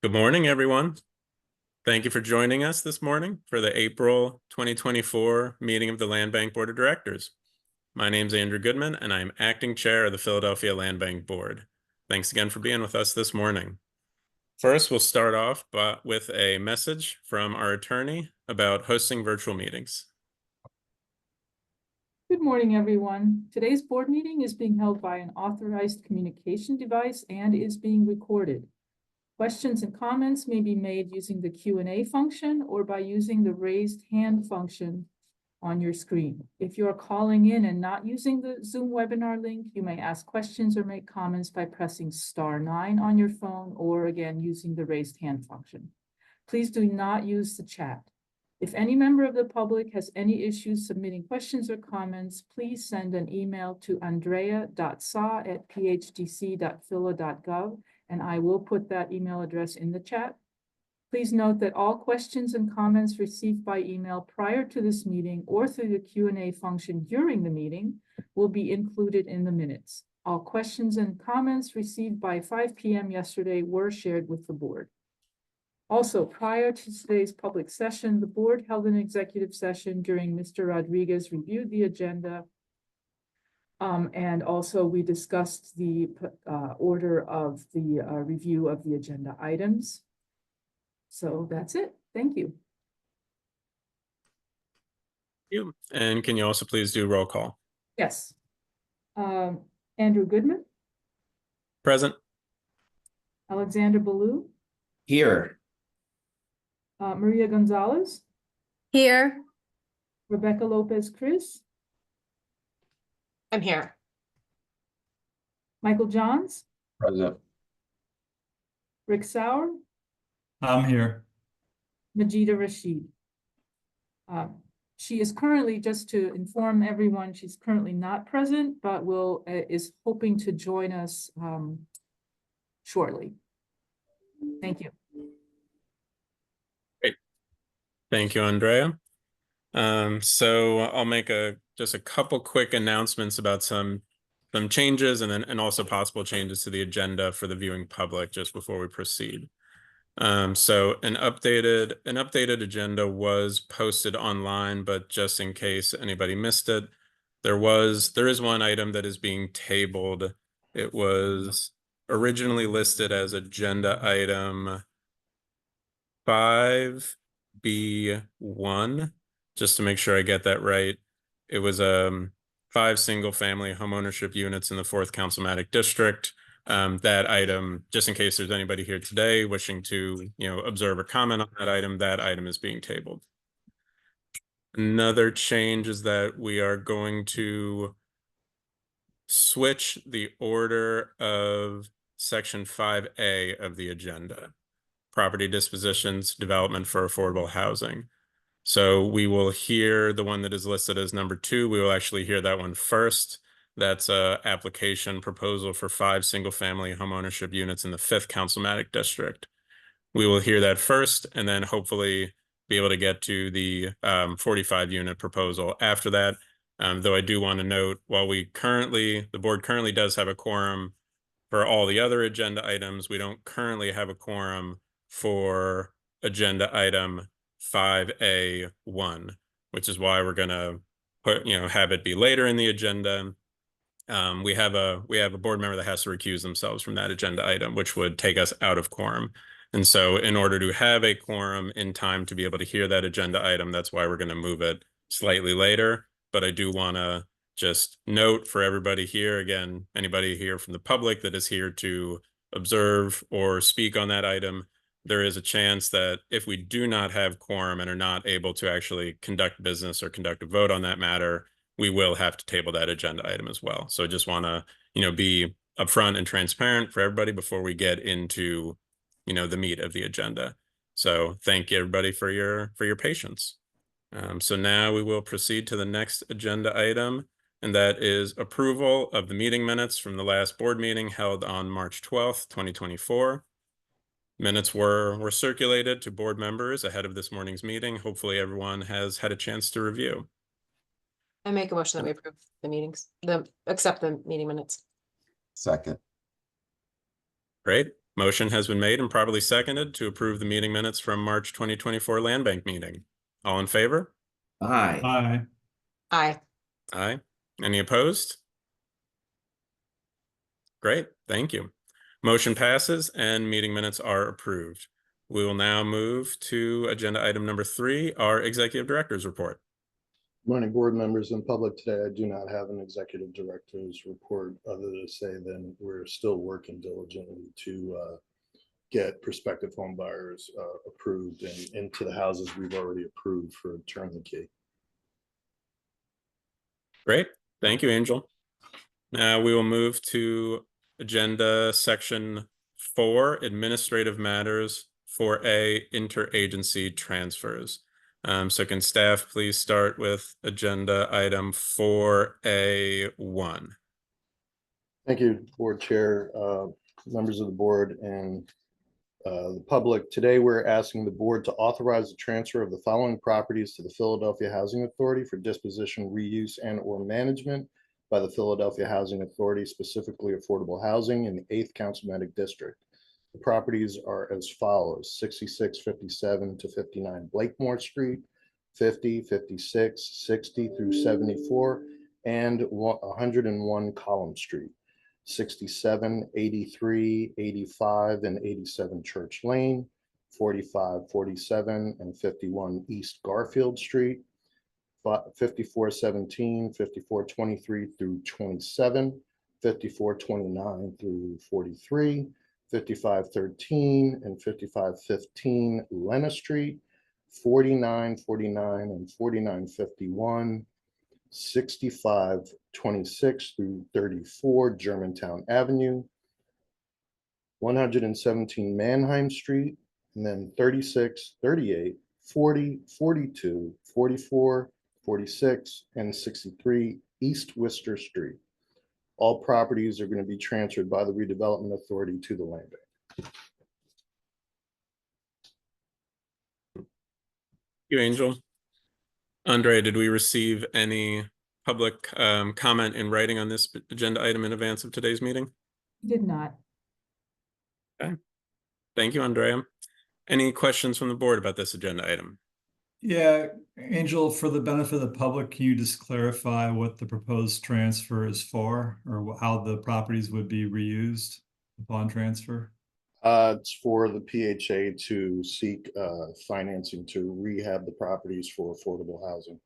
Good morning, everyone. Thank you for joining us this morning for the April 2024 meeting of the Land Bank Board of Directors. My name is Andrew Goodman, and I'm acting chair of the Philadelphia Land Bank Board. Thanks again for being with us this morning. First, we'll start off with a message from our attorney about hosting virtual meetings. Good morning, everyone. Today's board meeting is being held by an authorized communication device and is being recorded. Questions and comments may be made using the Q&A function or by using the raised hand function on your screen. If you are calling in and not using the Zoom webinar link, you may ask questions or make comments by pressing *9 on your phone or again using the raised hand function. Please do not use the chat. If any member of the public has any issues submitting questions or comments, please send an email to andrea.sa@phdc.phila.gov, and I will put that email address in the chat. Please note that all questions and comments received by email prior to this meeting or through the Q&A function during the meeting will be included in the minutes. All questions and comments received by 5 p.m. yesterday were shared with the board. Also, prior to today's public session, the board held an executive session during Mr. Rodriguez reviewed the agenda. And also we discussed the order of the review of the agenda items. So that's it. Thank you. Thank you. And can you also please do roll call? Yes. Andrew Goodman. Present. Alexander Ballou. Here. Maria Gonzalez. Here. Rebecca Lopez-Cruz. I'm here. Michael Johns. Present. Rick Sauer. I'm here. Majida Rashid. She is currently, just to inform everyone, she's currently not present, but is hoping to join us shortly. Thank you. Great. Thank you, Andrea. So I'll make just a couple quick announcements about some changes and also possible changes to the agenda for the viewing public just before we proceed. So an updated agenda was posted online, but just in case anybody missed it, there is one item that is being tabled. It was originally listed as agenda item 5B1. Just to make sure I get that right, it was 5 single-family homeownership units in the 4th Councilmatic District. That item, just in case there's anybody here today wishing to, observe or comment on that item is being tabled. Another change is that we are going to switch the order of Section 5A of the agenda, property dispositions, development for affordable housing. So we will hear the one that is listed as number 2. We will actually hear that one first. That's an application proposal for 5 single-family homeownership units in the 5th Councilmatic District. We will hear that first, and then hopefully be able to get to the 45-unit proposal after that. Though I do want to note, while the board currently does have a quorum for all the other agenda items, we don't currently have a quorum for agenda item 5A1, which is why we're going to have it be later in the agenda. We have a board member that has to recuse themselves from that agenda item, which would take us out of quorum. And so in order to have a quorum in time to be able to hear that agenda item, that's why we're going to move it slightly later. But I do want to just note for everybody here, again, anybody here from the public that is here to observe or speak on that item, there is a chance that if we do not have quorum and are not able to actually conduct business or conduct a vote on that matter, we will have to table that agenda item as well. So I just want to, be upfront and transparent for everybody before we get into, the meat of the agenda. So thank you, everybody, for your patience. So now we will proceed to the next agenda item, and that is approval of the meeting minutes from the last board meeting held on March 12th, 2024. Minutes were circulated to board members ahead of this morning's meeting. Hopefully everyone has had a chance to review. I make a motion that we approve accept the meeting minutes. Second. Great. Motion has been made and properly seconded to approve the meeting minutes from March 2024 Land Bank meeting. All in favor? Aye. Aye. Aye. Aye. Any opposed? Great, thank you. Motion passes and meeting minutes are approved. We will now move to agenda item number 3, our executive director's report. Morning, board members and public. Today, I do not have an executive director's report other to say that we're still working diligently to get prospective home buyers approved and into the houses we've already approved for turn the key. Great, thank you, Angel. Now we will move to agenda section 4, administrative matters, 4A, interagency transfers. So can staff please start with agenda item 4A1. Thank you, board chair, members of the board and the public. Today, we're asking the board to authorize the transfer of the following properties to the Philadelphia Housing Authority for disposition, reuse, and or management by the Philadelphia Housing Authority, specifically affordable housing in the 8th Councilmanic District. The properties are as follows: 66, 57 to 59 Blakemore Street, 50, 56, 60 through 74, and 101 Column Street, 67, 83, 85, and 87 Church Lane, 45, 47, and 51 East Garfield Street, 5417, 5423 through 27, 5429 through 43, 5513 and 5515 Lena Street, 4949 and 4951, 6526 through 34 Germantown Avenue, 117 Mannheim Street, and then 36, 38, 40, 42, 44, 46, and 63 East Worcester Street. All properties are going to be transferred by the redevelopment authority to the land bank. Thank you, Angel. Andre, did we receive any public comment in writing on this agenda item in advance of today's meeting? Did not. Okay. Thank you, Andrea. Any questions from the board about this agenda item? Yeah, Angel, for the benefit of the public, can you just clarify what the proposed transfer is for, or how the properties would be reused upon transfer? It's for the PHA to seek financing to rehab the properties for affordable housing,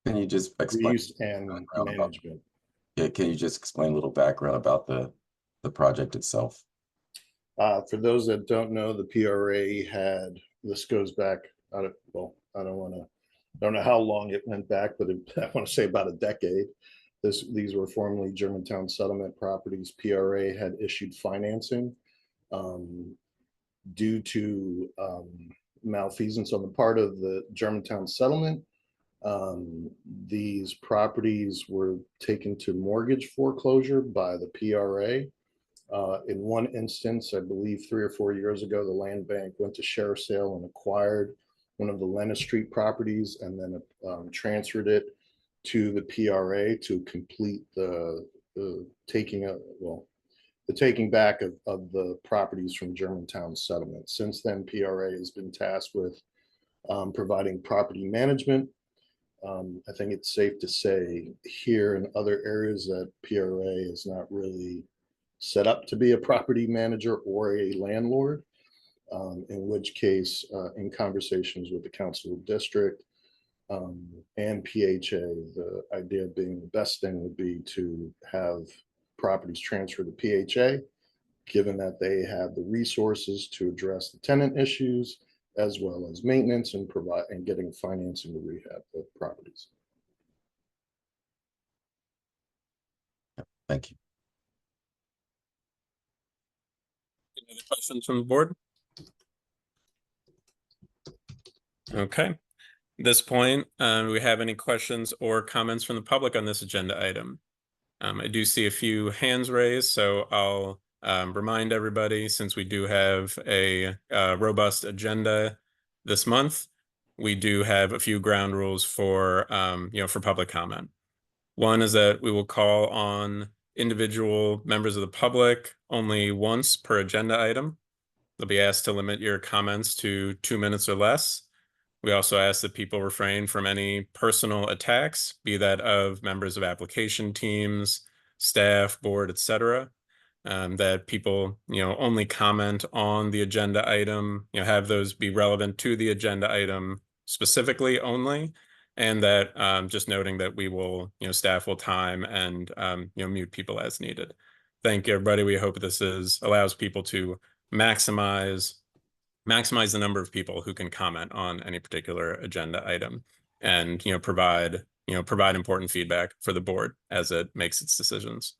Can you just explain? reuse and management. Yeah, can you just explain a little background about the project itself? For those that don't know, the PRA had, this goes back, I don't know how long it went back, but I want to say about a decade. These were formerly Germantown settlement properties. PRA had issued financing due to malfeasance on the part of the Germantown settlement. These properties were taken to mortgage foreclosure by the PRA. In one instance, I believe 3 or 4 years ago, the land bank went to share sale and acquired one of the Lena Street properties and then transferred it to the PRA to complete the taking back of the properties from Germantown settlement. Since then, PRA has been tasked with providing property management. I think it's safe to say here in other areas that PRA is not really set up to be a property manager or a landlord, in which case, in conversations with the council of district and PHA, the idea being the best thing would be to have properties transferred to PHA, given that they have the resources to address the tenant issues, as well as maintenance and provide and getting financing to rehab the properties. Thank you. Any other questions from the board? Okay. At this point, do we have any questions or comments from the public on this agenda item? I do see a few hands raised, so I'll remind everybody, since we do have a robust agenda this month, we do have a few ground rules for for public comment. One is that we will call on individual members of the public only once per agenda item. They'll be asked to limit your comments to 2 minutes or less. We also ask that people refrain from any personal attacks, be that of members of application teams, staff, board, etc. That people, only comment on the agenda item, have those be relevant to the agenda item specifically only. And that just noting that we will, staff will time and, mute people as needed. Thank you, everybody. We hope this allows people to maximize the number of people who can comment on any particular agenda item and, provide important feedback for the board as it makes its decisions.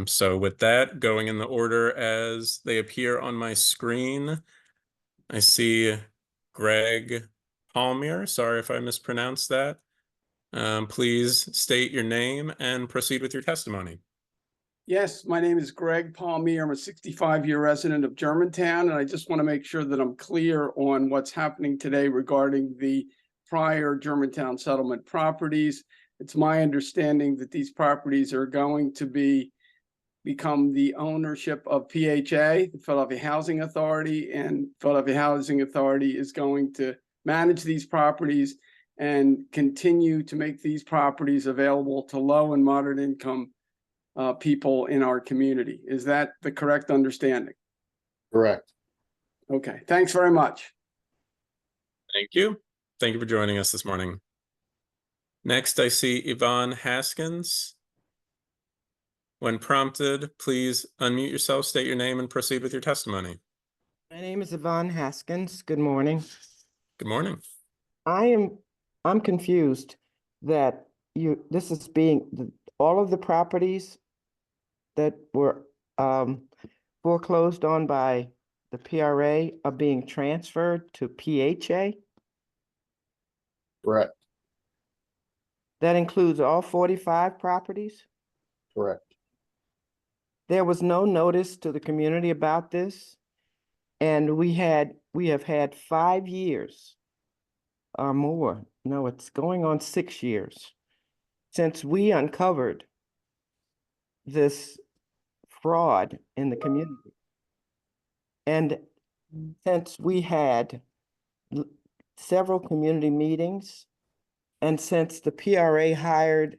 So with that, going in the order as they appear on my screen, I see Greg Palmier. Sorry if I mispronounced that. Please state your name and proceed with your testimony. Yes, my name is Greg Palmier. I'm a 65-year resident of Germantown, and I just want to make sure that I'm clear on what's happening today regarding the prior Germantown settlement properties. It's my understanding that these properties are going to become the ownership of PHA, the Philadelphia Housing Authority, and Philadelphia Housing Authority is going to manage these properties and continue to make these properties available to low and moderate income people in our community. Is that the correct understanding? Correct. Okay, thanks very much. Thank you. Thank you for joining us this morning. Next, I see Yvonne Haskins. When prompted, please unmute yourself, state your name, and proceed with your testimony. My name is Yvonne Haskins. Good morning. Good morning. I'm confused that this is all of the properties that were foreclosed on by the PRA are being transferred to PHA. Correct. That includes all 45 properties. Correct. There was no notice to the community about this. And we have had 5 years or more. No, it's going on 6 years since we uncovered this fraud in the community. And since we had several community meetings, and since the PRA hired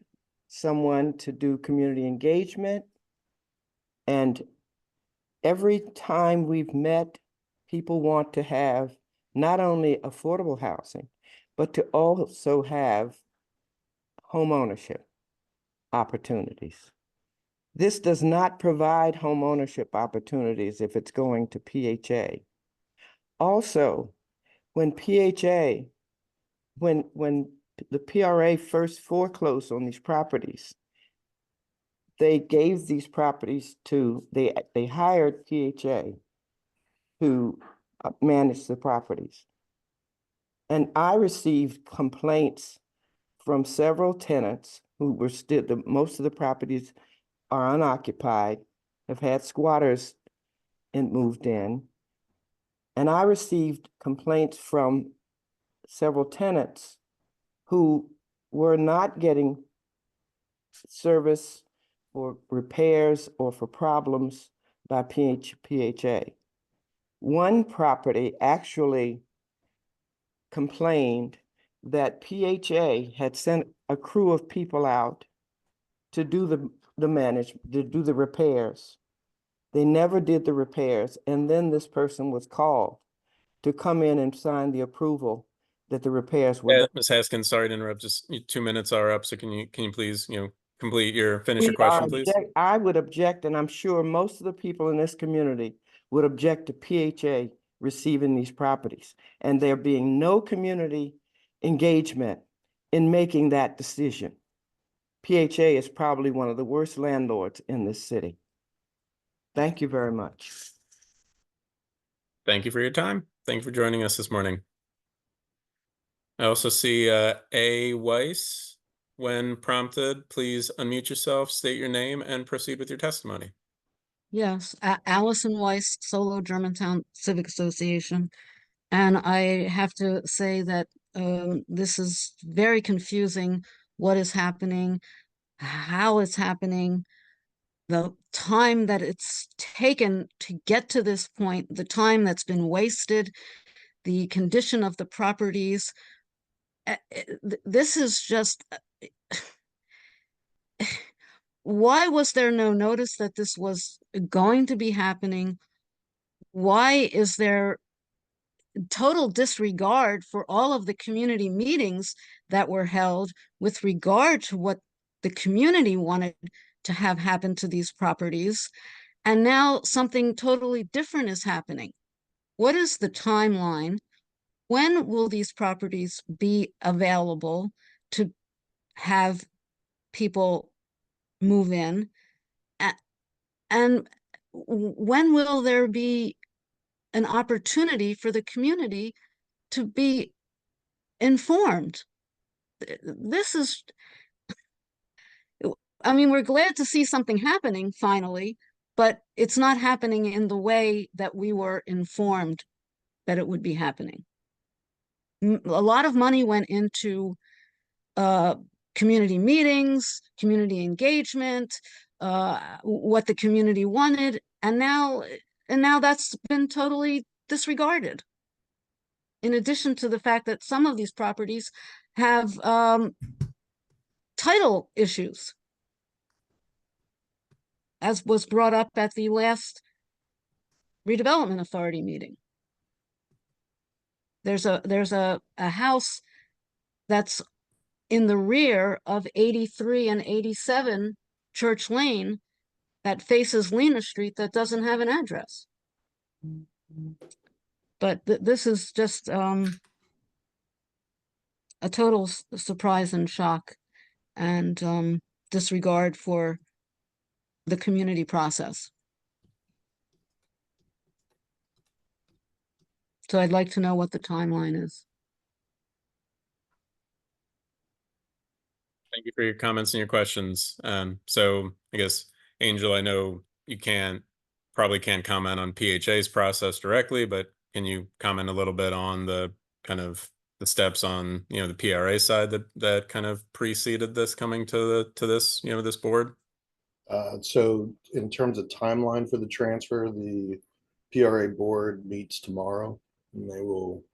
someone to do community engagement, and every time we've met, people want to have not only affordable housing, but to also have home ownership opportunities. This does not provide home ownership opportunities if it's going to PHA. Also, when the PRA first foreclosed on these properties, they gave these properties they hired PHA to manage the properties. And I received complaints from several tenants who were most of the properties are unoccupied, have had squatters moved in. And I received complaints from several tenants who were not getting service for repairs or for problems by PHA. One property actually complained that PHA had sent a crew of people out to do the repairs. They never did the repairs, and then this person was called to come in and sign the approval that the repairs were done. Ms. Haskins, sorry to interrupt. Just 2 minutes are up, so can you please finish your question, please? I would object, and I'm sure most of the people in this community would object to PHA receiving these properties, and there being no community engagement in making that decision. PHA is probably one of the worst landlords in this city. Thank you very much. Thank you for your time. Thank you for joining us this morning. I also see A. Weiss. When prompted, please unmute yourself, state your name, and proceed with your testimony. Yes, Allison Weiss, Solo Germantown Civic Association. And I have to say that this is very confusing, what is happening, how it's happening. the time that it's taken to get to this point, the time that's been wasted, the condition of the properties. This is just, why was there no notice that this was going to be happening? Why is there total disregard for all of the community meetings that were held with regard to what the community wanted to have happen to these properties? And now something totally different is happening. What is the timeline? When will these properties be available to have people move in? And when will there be an opportunity for the community to be informed? This is, I mean, we're glad to see something happening finally, but it's not happening in the way that we were informed that it would be happening. A lot of money went into community meetings, community engagement, what the community wanted, and now that's been totally disregarded. In addition to the fact that some of these properties have title issues, as was brought up at the last redevelopment authority meeting. There's a house that's in the rear of 83 and 87 Church Lane that faces Lena Street that doesn't have an address. But this is just a total surprise and shock, and disregard for the community process. So I'd like to know what the timeline is. Thank you for your comments and your questions. So I guess, Angel, I know you probably can't comment on PHA's process directly, but can you comment a little bit on the kind of the steps on, the PRA side that kind of preceded this coming to this, this board? So in terms of timeline for the transfer, the PRA board meets tomorrow, and they will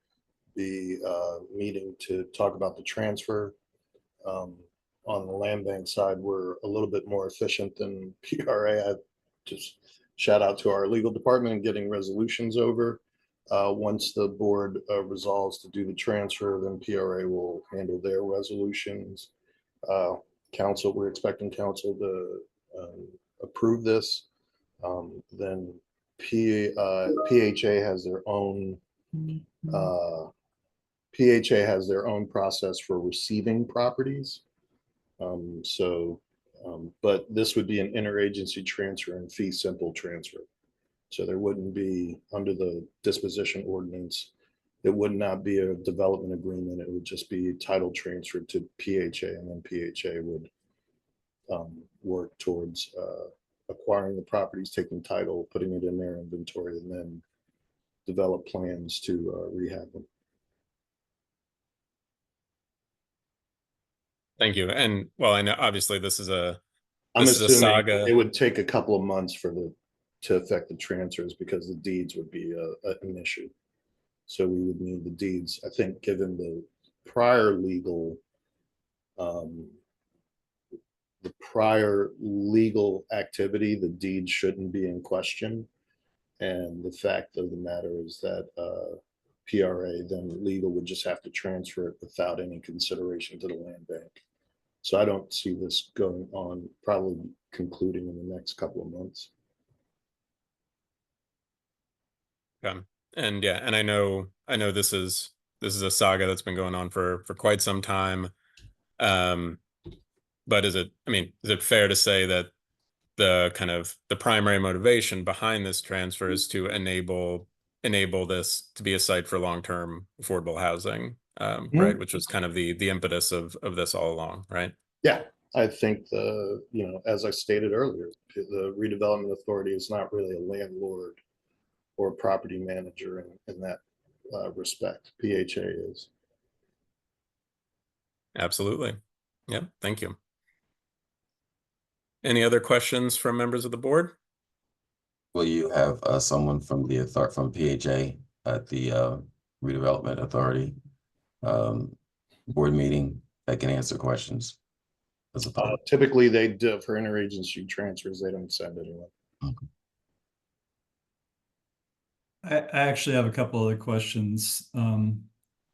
be meeting to talk about the transfer. On the land bank side, we're a little bit more efficient than PRA. I just shout out to our legal department in getting resolutions over. Once the board resolves to do the transfer, then PRA will handle their resolutions. Council, we're expecting council to approve this. Then PHA has their own process for receiving properties. But this would be an interagency transfer and fee simple transfer. So there wouldn't be, under the disposition ordinance, it would not be a development agreement. It would just be title transferred to PHA, and then PHA would work towards acquiring the properties, taking title, putting it in their inventory, and then develop plans to rehab them. Thank you. And well, I know obviously this is a I'm this is a assuming saga. it would take a couple of months to affect the transfers, because the deeds would be an issue. So we would need the deeds. I think given the prior legal activity, the deed shouldn't be in question. And the fact of the matter is that PRA, then legal would just have to transfer it without any consideration to the land bank. So I don't see this going on, probably concluding in the next couple of months. Okay. And yeah, and I know this is a saga that's been going on for quite some time. But is it fair to say that the primary motivation behind this transfer is to enable this to be a site for long-term affordable housing, right? Which was kind of the impetus of this all along, right? Yeah, I think as I stated earlier, the redevelopment authority is not really a landlord or a property manager in that respect. PHA is. Absolutely. Yeah, thank you. Any other questions from members of the board? Will you have someone from the from PHA at the redevelopment authority board meeting that can answer questions as a public? Typically, they do for interagency transfers. They don't send anyone. I actually have a couple other questions.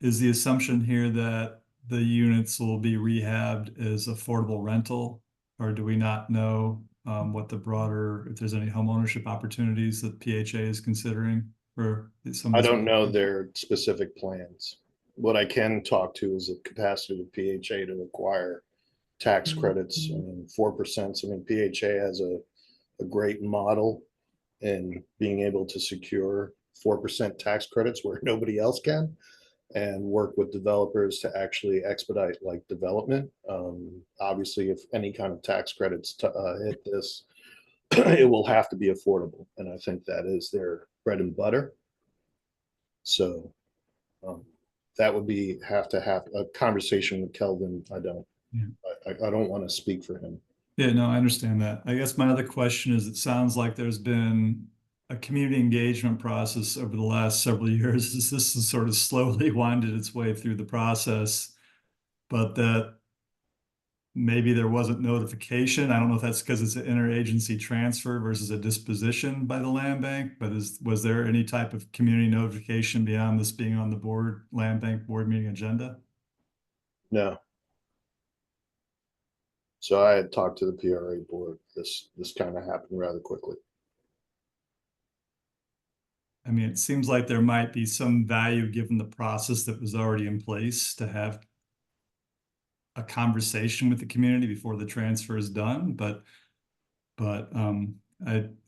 Is the assumption here that the units will be rehabbed as affordable rental? Or do we not know what the broader, if there's any home ownership opportunities that PHA is considering for some? I don't know their specific plans. What I can talk to is the capacity of PHA to acquire tax credits. I mean, 4%. I mean, PHA has a great model in being able to secure 4% tax credits where nobody else can, and work with developers to actually expedite like development. Obviously, if any kind of tax credits hit this, it will have to be affordable. And I think that is their bread and butter. So that would have to have a conversation with Kelvin. I don't want to speak for him. Yeah, no, I understand that. I guess my other question is, it sounds like there's been a community engagement process over the last several years. This has sort of slowly winded its way through the process, but that maybe there wasn't notification. I don't know if that's because it's an interagency transfer versus a disposition by the land bank, but was there any type of community notification beyond this being on the land bank board meeting agenda? No. So I had talked to the PRA board. This kind of happened rather quickly. I mean, it seems like there might be some value given the process that was already in place to have a conversation with the community before the transfer is done, but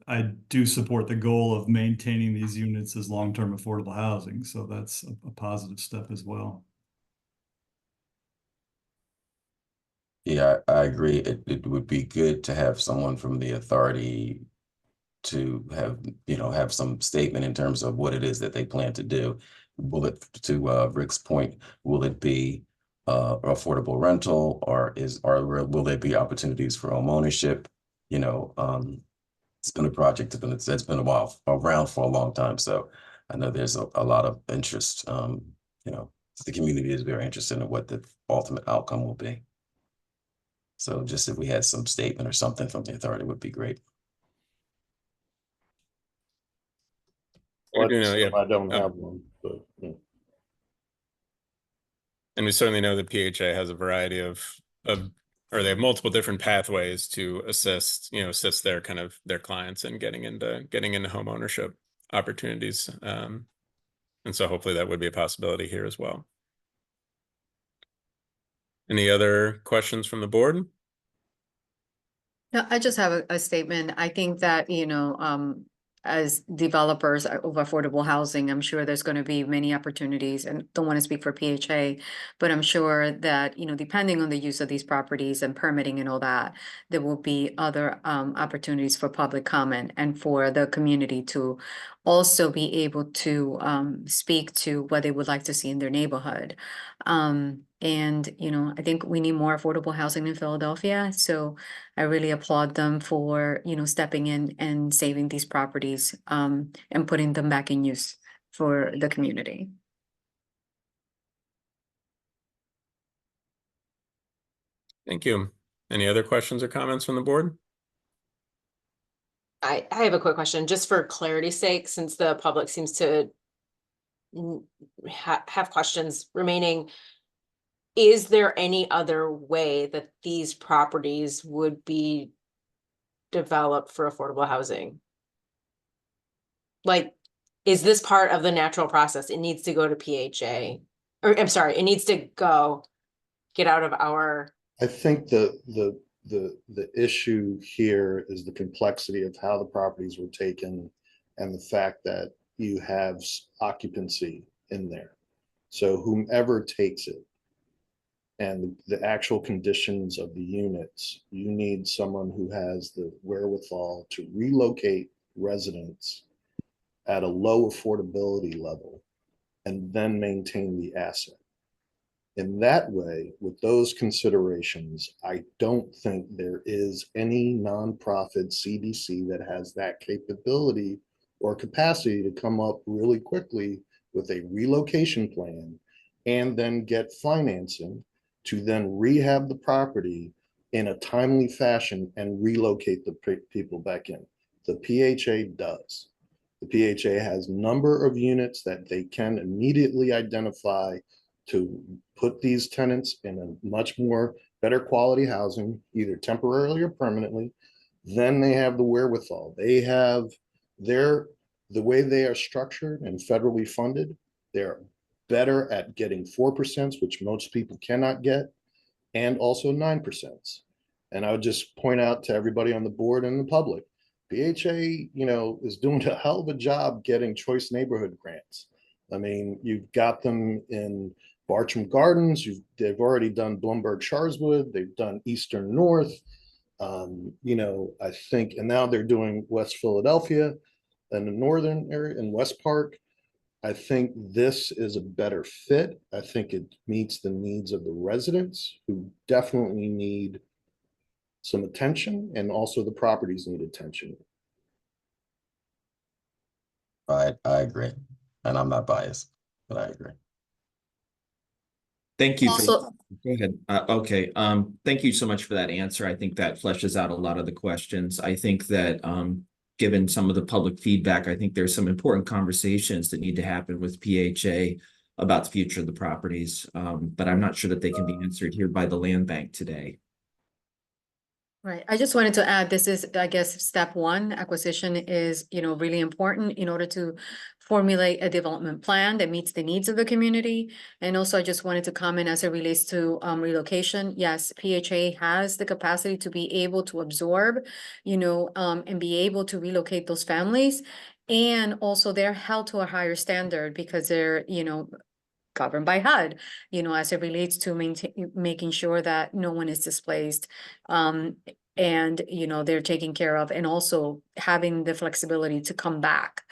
I do support the goal of maintaining these units as long-term affordable housing, so that's a positive step as well. Yeah, I agree. It would be good to have someone from the authority to have some statement in terms of what it is that they plan to do. Will it, to Rick's point, will it be affordable rental, or will there be opportunities for home ownership? It's been a project that's been around for a long time, so I know there's a lot of interest. The community is very interested in what the ultimate outcome will be. So just if we had some statement or something from the authority would be great. We do know, yeah. I don't have one, but And we certainly know that PHA has a variety or they have multiple different pathways to assist their clients in getting into home ownership opportunities. And so hopefully that would be a possibility here as well. Any other questions from the board? No, I just have a statement. I think that, as developers of affordable housing, I'm sure there's going to be many opportunities, and don't want to speak for PHA, but I'm sure that, depending on the use of these properties and permitting and all that, there will be other opportunities for public comment and for the community to also be able to speak to what they would like to see in their neighborhood. And, I think we need more affordable housing in Philadelphia. So I really applaud them for, stepping in and saving these properties and putting them back in use for the community. Thank you. Any other questions or comments from the board? I have a quick question, just for clarity's sake, since the public seems to have questions remaining. Is there any other way that these properties would be developed for affordable housing? Like, is this part of the natural process? It needs to go to PHA, or I'm sorry, it needs to get out of our. I think the issue here is the complexity of how the properties were taken and the fact that you have occupancy in there. So whomever takes it and the actual conditions of the units, you need someone who has the wherewithal to relocate residents at a low affordability level and then maintain the asset. In that way, with those considerations, I don't think there is any nonprofit CDC that has that capability or capacity to come up really quickly with a relocation plan and then get financing to then rehab the property in a timely fashion and relocate the people back in. The PHA does. The PHA has number of units that they can immediately identify to put these tenants in a much more better quality housing, either temporarily or permanently. Then they have the wherewithal. They have the way they are structured and federally funded, they're better at getting 4%, which most people cannot get, and also 9%. And I would just point out to everybody on the board and the public, PHA, is doing a hell of a job getting choice neighborhood grants. I mean, you've got them in Bartram Gardens, they've already done Bloomberg Sharswood, they've done Eastern North, I think, and now they're doing West Philadelphia and the northern area in West Park. I think this is a better fit. I think it meets the needs of the residents who definitely need some attention, and also the properties need attention. I agree, and I'm not biased, but I agree. Thank you. Also, Go ahead. Okay. Thank you so much for that answer. I think that fleshes out a lot of the questions. I think that given some of the public feedback, I think there's some important conversations that need to happen with PHA about the future of the properties. But I'm not sure that they can be answered here by the land bank today. right, I just wanted to add, this is, I guess, step one. Acquisition is, really important in order to formulate a development plan that meets the needs of the community. And also, I just wanted to comment as it relates to relocation. Yes, PHA has the capacity to be able to absorb, and be able to relocate those families. And also they're held to a higher standard because they're, governed by HUD, as it relates to making sure that no one is displaced. And, they're taken care of, and also having the flexibility to come back,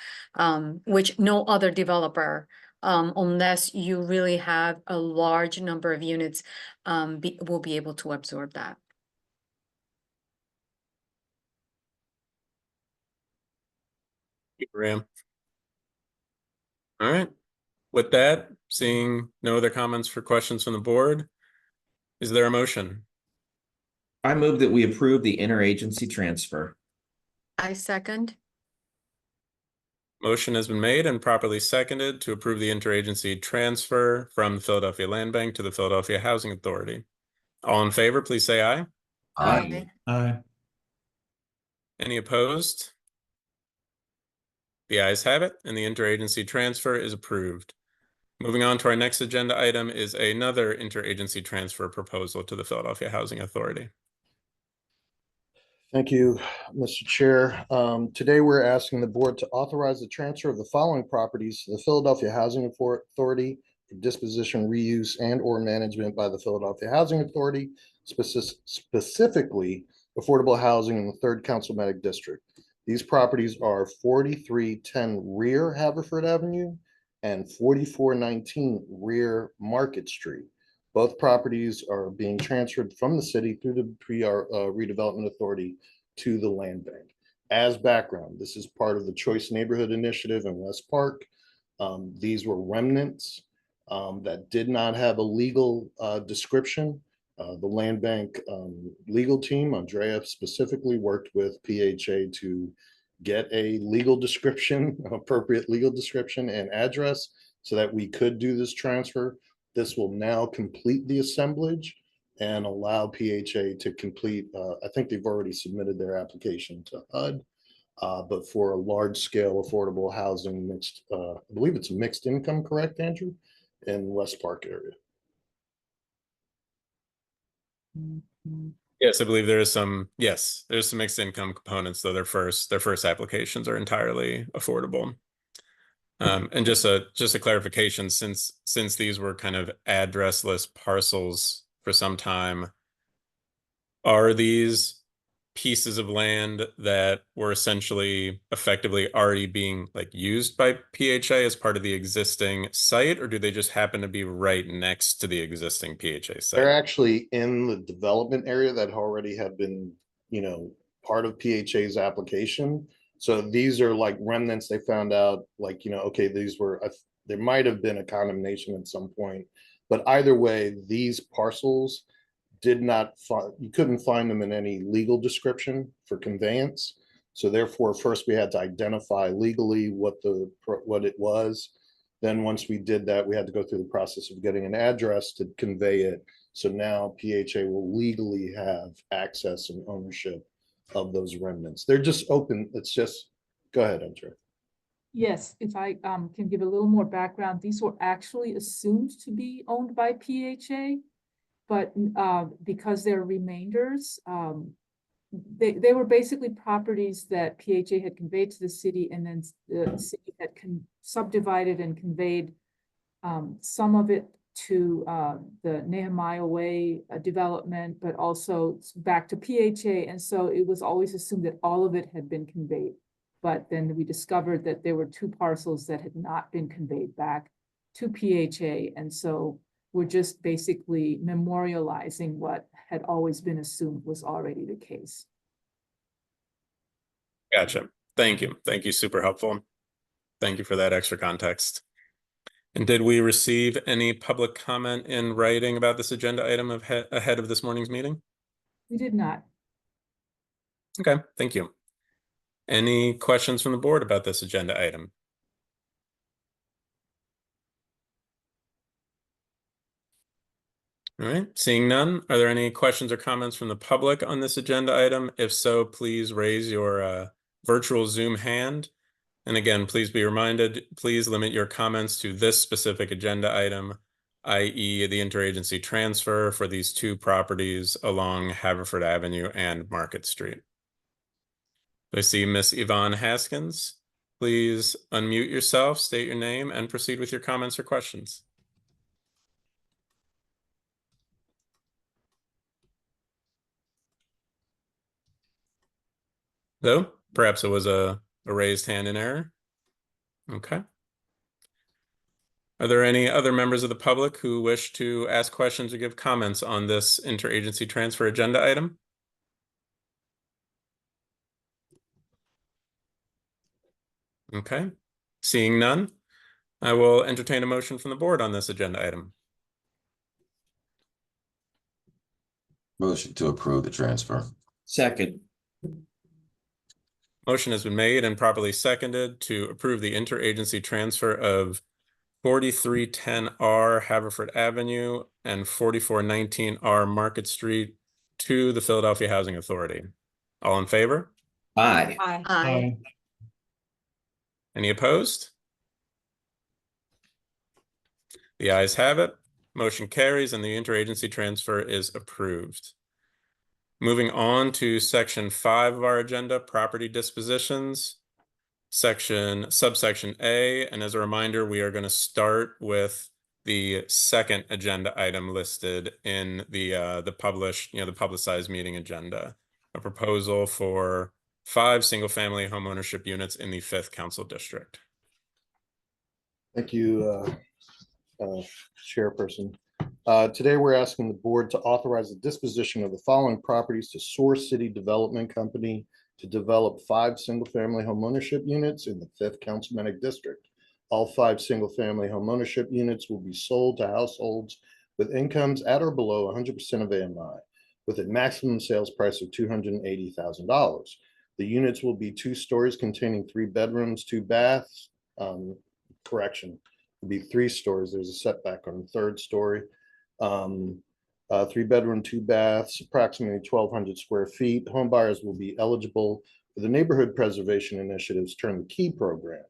which no other developer, unless you really have a large number of units, will be able to absorb that. Graham. All right. With that, seeing no other comments for questions from the board, is there a motion? I move that we approve the interagency transfer. I second. Motion has been made and properly seconded to approve the interagency transfer from the Philadelphia Land Bank to the Philadelphia Housing Authority. All in favor, please say aye. Aye. Aye. Any opposed? The ayes have it, and the interagency transfer is approved. Moving on to our next agenda item is another interagency transfer proposal to the Philadelphia Housing Authority. Thank you, Mr. Chair. Today, we're asking the board to authorize the transfer of the following properties to the Philadelphia Housing Authority for disposition, reuse, and/or management by the Philadelphia Housing Authority, specifically affordable housing in the 3rd Councilmanic District. These properties are 4310 rear Haverford Avenue and 4419 rear Market Street. Both properties are being transferred from the city through the redevelopment authority to the land bank. As background, this is part of the Choice Neighborhood Initiative in West Park. These were remnants that did not have a legal description. The land bank legal team, Andrea specifically, worked with PHA to get a legal description, appropriate legal description and address, so that we could do this transfer. This will now complete the assemblage and allow PHA to complete, I think they've already submitted their application to HUD, but for a large scale affordable housing mixed, I believe it's mixed income, correct, Andrew? In West Park area. Yes, I believe there is some, yes, there's some mixed income components, though their first applications are entirely affordable. And just a clarification, since these were kind of addressless parcels for some time, are these pieces of land that were essentially effectively already being like used by PHA as part of the existing site, or do they just happen to be right next to the existing PHA They're site? actually in the development area that already have been, part of PHA's application. So these are like remnants they found out, like, okay, these were, there might have been a condemnation at some point. But either way, these parcels did not find, you couldn't find them in any legal description for conveyance. So therefore, first we had to identify legally what it was. Then once we did that, we had to go through the process of getting an address to convey it. So now PHA will legally have access and ownership of those remnants. They're just open. It's just, go ahead, Andrea. Yes, if I can give a little more background, these were actually assumed to be owned by PHA, but because they're remainders, they were basically properties that PHA had conveyed to the city, and then the city had subdivided and conveyed some of it to the Nehemiah Way development, but also back to PHA. And so it was always assumed that all of it had been conveyed. But then we discovered that there were 2 parcels that had not been conveyed back to PHA. And so we're just basically memorializing what had always been assumed was already the case. Gotcha. Thank you. Thank you. Super helpful. Thank you for that extra context. And did we receive any public comment in writing about this agenda item ahead of this morning's meeting? We did not. Okay, thank you. Any questions from the board about this agenda item? All right, seeing none, are there any questions or comments from the public on this agenda item? If so, please raise your virtual Zoom hand. And again, please be reminded, please limit your comments to this specific agenda item, i.e. the interagency transfer for these 2 properties along Haverford Avenue and Market Street. I see Miss Yvonne Haskins. Please unmute yourself, state your name, and proceed with your comments or questions. Though, perhaps it was a raised hand in error. Okay. Are there any other members of the public who wish to ask questions or give comments on this interagency transfer agenda item? Okay, seeing none, I will entertain a motion from the board on this agenda item. Motion to approve the transfer. Second. Motion has been made and properly seconded to approve the interagency transfer of 4310R Haverford Avenue and 4419R Market Street to the Philadelphia Housing Authority. All in favor? Aye. Aye. Any opposed? The ayes have it. Motion carries and the interagency transfer is approved. Moving on to section 5 of our agenda, property dispositions, subsection A. And as a reminder, we are going to start with the second agenda item listed in the publicized meeting agenda, a proposal for 5 single-family homeownership units in the 5th Council District. Thank you, Chairperson. Today, we're asking the board to authorize the disposition of the following properties to Source City Development Company to develop 5 single-family homeownership units in the 5th Councilmanic District. All 5 single-family homeownership units will be sold to households with incomes at or below 100% of AMI, with a maximum sales price of $280,000. The units will be 2 stories containing 3 bedrooms, 2 baths. Correction, it'll be 3 stories. There's a setback on the 3rd story. 3 bedroom, 2 baths, approximately 1,200 square feet. Home buyers will be eligible for the Neighborhood Preservation Initiative's Turnkey program.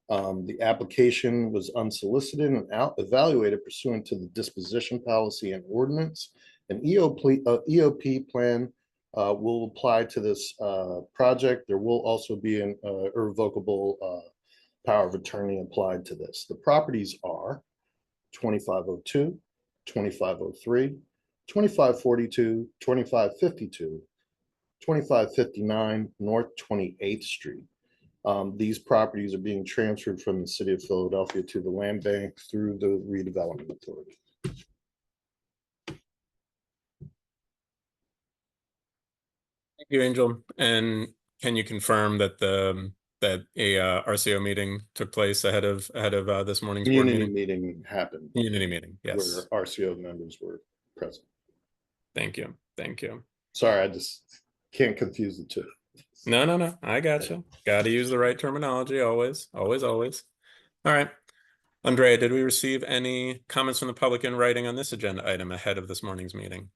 The application was unsolicited and evaluated pursuant to the disposition policy and ordinance. An EOP plan will apply to this project. There will also be an irrevocable power of attorney applied to this. The properties are 2502, 2503, 2542, 2552, 2559 North 28th Street. These properties are being transferred from the city of Philadelphia to the land bank through the redevelopment authority. Thank you, Angel. And can you confirm that that a RCO meeting took place ahead of this morning's board Community meeting? meeting happened. Community meeting, yes. Where RCO members were present. Thank you. Thank you. Sorry, I just can't confuse the two. No. I gotcha. Got to use the right terminology always. All right. Andrea, did we receive any comments from the public in writing on this agenda item ahead of this morning's meeting?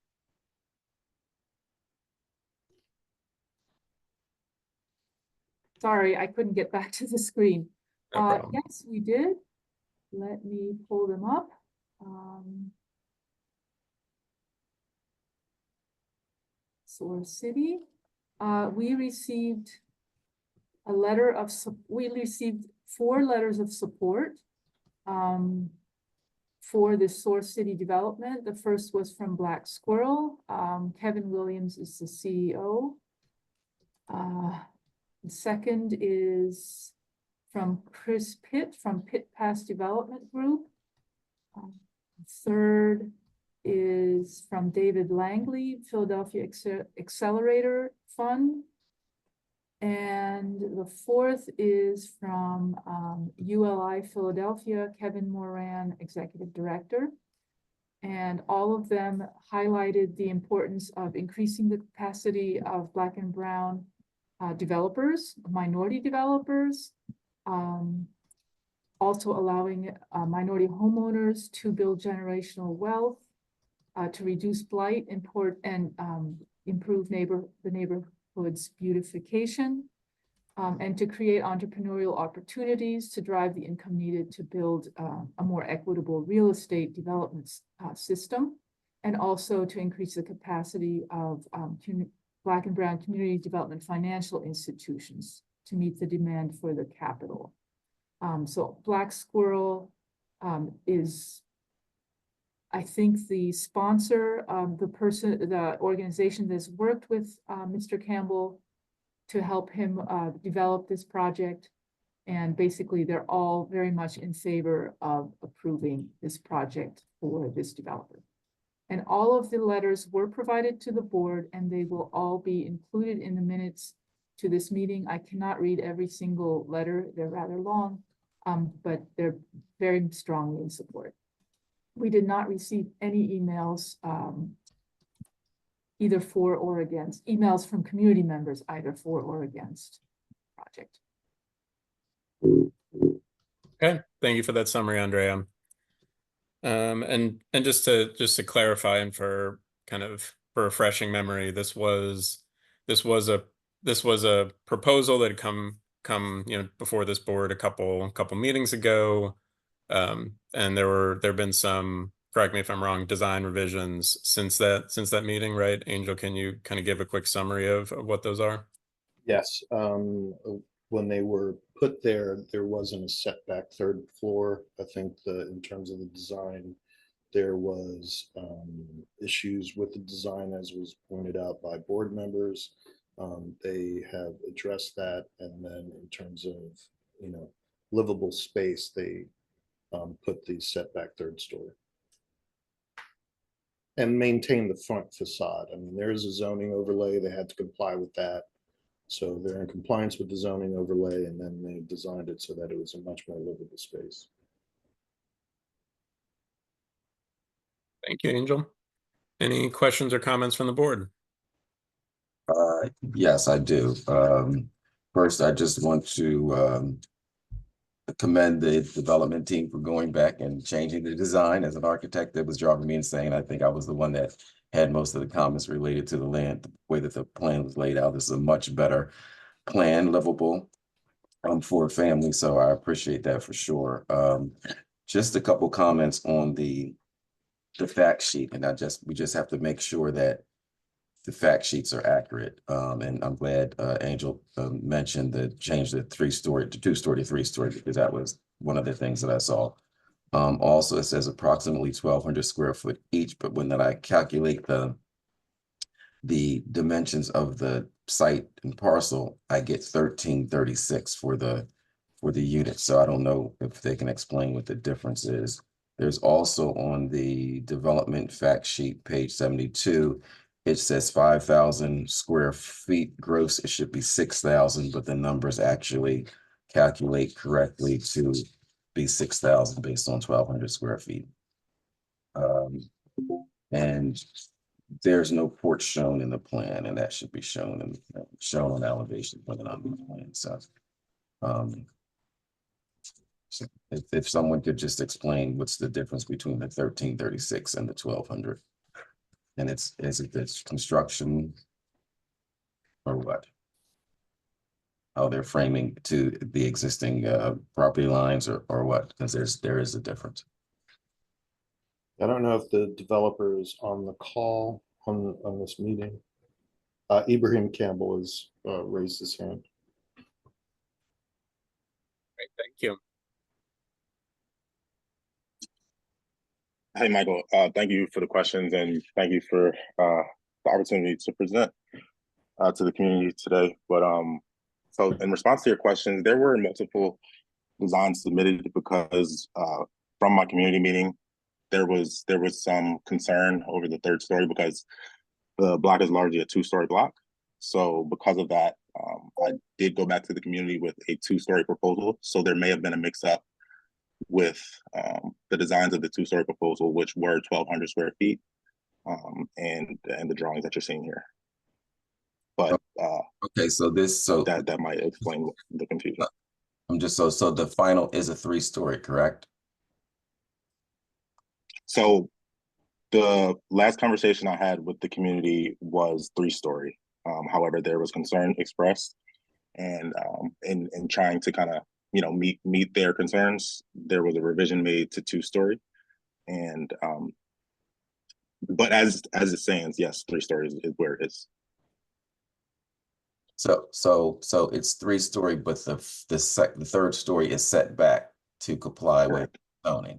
Sorry, I couldn't get back to the screen. No problem. Yes, we did. Let me pull them up. Source City. We received a letter of, we received 4 letters of support for the Source City development. The first was from Black Squirrel. Kevin Williams is the CEO. The second is from Chris Pitt from Pitt Pass Development Group. Third is from David Langley, Philadelphia Accelerator Fund. And the fourth is from ULI Philadelphia, Kevin Moran, Executive Director. And all of them highlighted the importance of increasing the capacity of Black and Brown developers, minority developers, also allowing minority homeowners to build generational wealth, to reduce blight, improve the neighborhood's beautification, and to create entrepreneurial opportunities to drive the income needed to build a more equitable real estate development system, and also to increase the capacity of Black and Brown community development financial institutions to meet the demand for the capital. So Black Squirrel is, I think, the sponsor, the organization that's worked with Mr. Campbell to help him develop this project. And basically, they're all very much in favor of approving this project for this developer. And all of the letters were provided to the board, and they will all be included in the minutes to this meeting. I cannot read every single letter. They're rather long, but they're very strongly in support. We did not receive any emails either for or against, emails from community members either for or against the project. Okay, thank you for that summary, Andrea. And just to clarify, and for kind of for refreshing memory, this was a proposal that had come before this board a couple meetings ago, and there have been some, correct me if I'm wrong, design revisions since that meeting, right? Angel, can you kind of give a quick summary of what those are? Yes, when they were put there wasn't a setback third floor. I think in terms of the design, there was issues with the design, as was pointed out by board members. They have addressed that, and then in terms of livable space, they put the setback third story and maintain the front facade. I mean, there is a zoning overlay. They had to comply with that. So they're in compliance with the zoning overlay, and then they designed it so that it was a much more livable space. Thank you, Angel. Any questions or comments from the board? Yes, I do. First, I just want to commend the development team for going back and changing the design. As an architect, that was driving me insane. I think I was the one that had most of the comments related to the land, the way that the plan was laid out. This is a much better plan, livable for a family. So I appreciate that for sure. Just a couple comments on the fact sheet, and we just have to make sure that the fact sheets are accurate. And I'm glad Angel mentioned the change the 3-story to 2-story to 3-story, because that was one of the things that I saw. Also, it says approximately 1,200 square foot each, but when I calculate the the dimensions of the site and parcel, I get 1336 for the unit. So I don't know if they can explain what the difference is. There's also on the development fact sheet, page 72, it says 5,000 square feet gross. It should be 6,000, but the numbers actually calculate correctly to be 6,000 based on 1,200 square feet. And there's no porch shown in the plan, and that should be shown on the elevation for the plan. So, so if someone could just explain what's the difference between the 1336 and the 1,200, and is it construction or what? How they're framing to the existing property lines or what? Because there is a difference. I don't know if the developer is on the call on this meeting. Ibrahim Campbell has raised his hand. Great, thank you. Hey, Michael, thank you for the questions and thank you for the opportunity to present to the community today. But so in response to your questions, there were multiple designs submitted because from my community meeting, there was some concern over the third story because the block is largely a two-story block. So because of that, I did go back to the community with a two-story proposal. So there may have been a mix-up with the designs of the two-story proposal, which were 1,200 square feet, and the drawings that you're seeing here. But okay, so that might explain the confusion. I'm just so the final is a 3-story, correct? So the last conversation I had with the community was 3-story. However, there was concern expressed, and in trying to kind of meet their concerns, there was a revision made to 2-story, and but as it stands, yes, 3 stories is where it is. So it's 3-story, but the third story is set back to comply with zoning.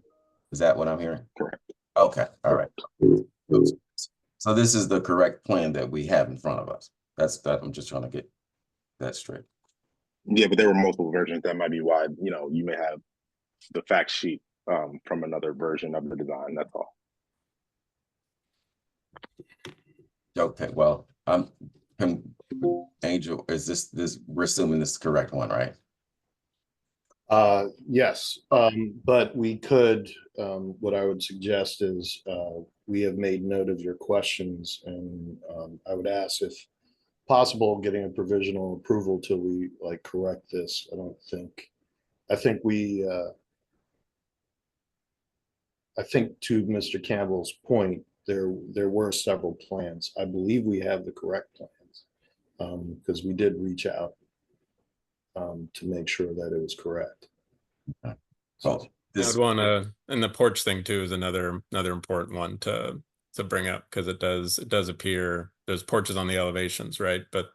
Is that what I'm hearing? Correct. Okay, all right. So this is the correct plan that we have in front of us. I'm just trying to get that straight. Yeah, but there were multiple versions. That might be why, you may have the fact sheet from another version of the design. That's all. Okay, well, Angel, is this we're assuming this is the correct one, right? Yes, but we could, what I would suggest is we have made note of your questions, and I would ask if possible getting a provisional approval till we correct this. I think to Mr. Campbell's point, there were several plans. I believe we have the correct plans because we did reach out to make sure that it was correct. Okay. So I'd want to, and the porch thing too is another important one to bring up, because it does appear there's porches on the elevations, right? But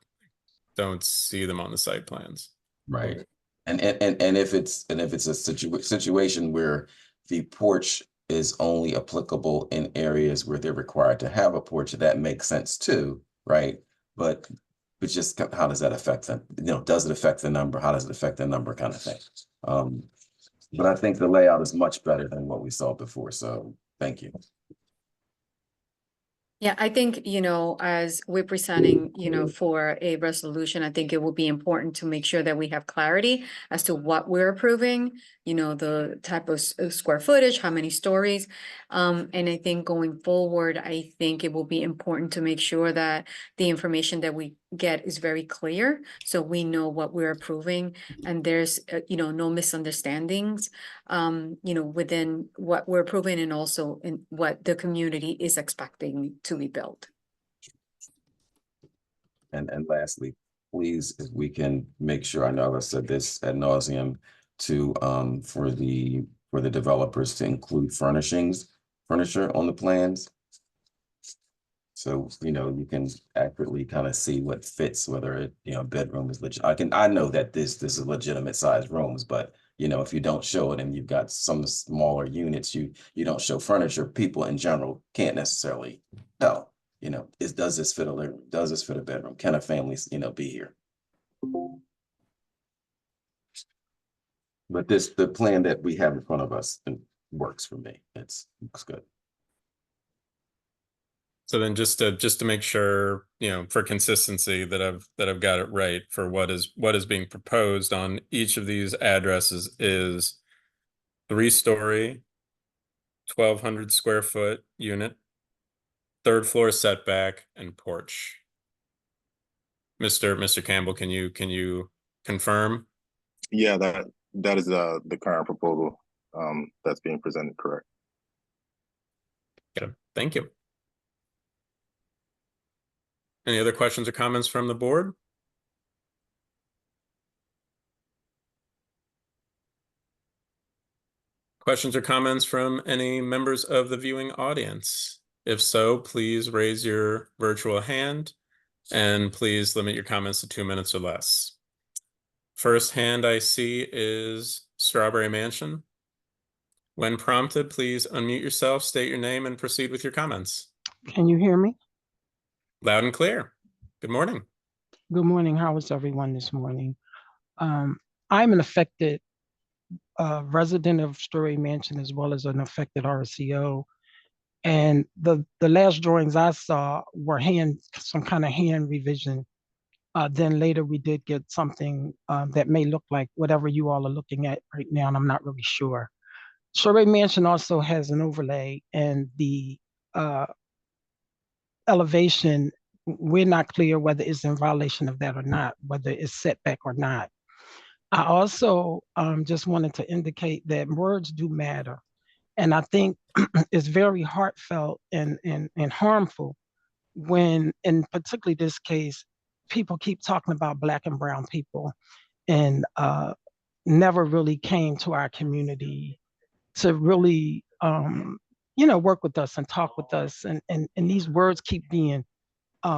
don't see them on the site plans. Right. And if it's a situation where the porch is only applicable in areas where they're required to have a porch, that makes sense too, right? But just how does that affect them? Does it affect the number? How does it affect the number, kind of thing? But I think the layout is much better than what we saw before. So thank you. Yeah, I think, as we're presenting, for a resolution, I think it will be important to make sure that we have clarity as to what we're approving, the type of square footage, how many stories. And I think going forward, I think it will be important to make sure that the information that we get is very clear, so we know what we're approving, and there's, no misunderstandings, within what we're approving and also in what the community is expecting to be built. And lastly, please, if we can make sure, I know I said this ad nauseum, to for the developers to include furniture on the plans. So, you can accurately kind of see what fits, whether it, bedroom is legit. I know that this is legitimate sized rooms, but if you don't show it and you've got some smaller units, you don't show furniture, people in general can't necessarily tell. does this fit a living room? Does this fit a bedroom? Can a family, be here? But the plan that we have in front of us works for me. Looks good. So then just to make sure, for consistency that I've got it right for what is being proposed on each of these addresses is 3-story, 1,200 square foot unit, 3rd floor setback and porch. Mr. Campbell, can you confirm? Yeah, that is the current proposal that's being presented, correct? Okay, thank you. Any other questions or comments from the board? Questions or comments from any members of the viewing audience? If so, please raise your virtual hand and please limit your comments to 2 minutes or less. First hand I see is Strawberry Mansion. When prompted, please unmute yourself, state your name, and proceed with your comments. Can you hear me? Loud and clear. Good morning. Good morning. How is everyone this morning? I'm an affected resident of Strawberry Mansion as well as an affected RCO. And the last drawings I saw were some kind of hand revision. Then later we did get something that may look like whatever you all are looking at right now, and I'm not really sure. Strawberry Mansion also has an overlay, and the elevation, we're not clear whether it's in violation of that or not, whether it's setback or not. I also just wanted to indicate that words do matter. And I think it's very heartfelt and harmful when, in particularly this case, people keep talking about Black and brown people and never really came to our community to really, work with us and talk with us. And these words keep being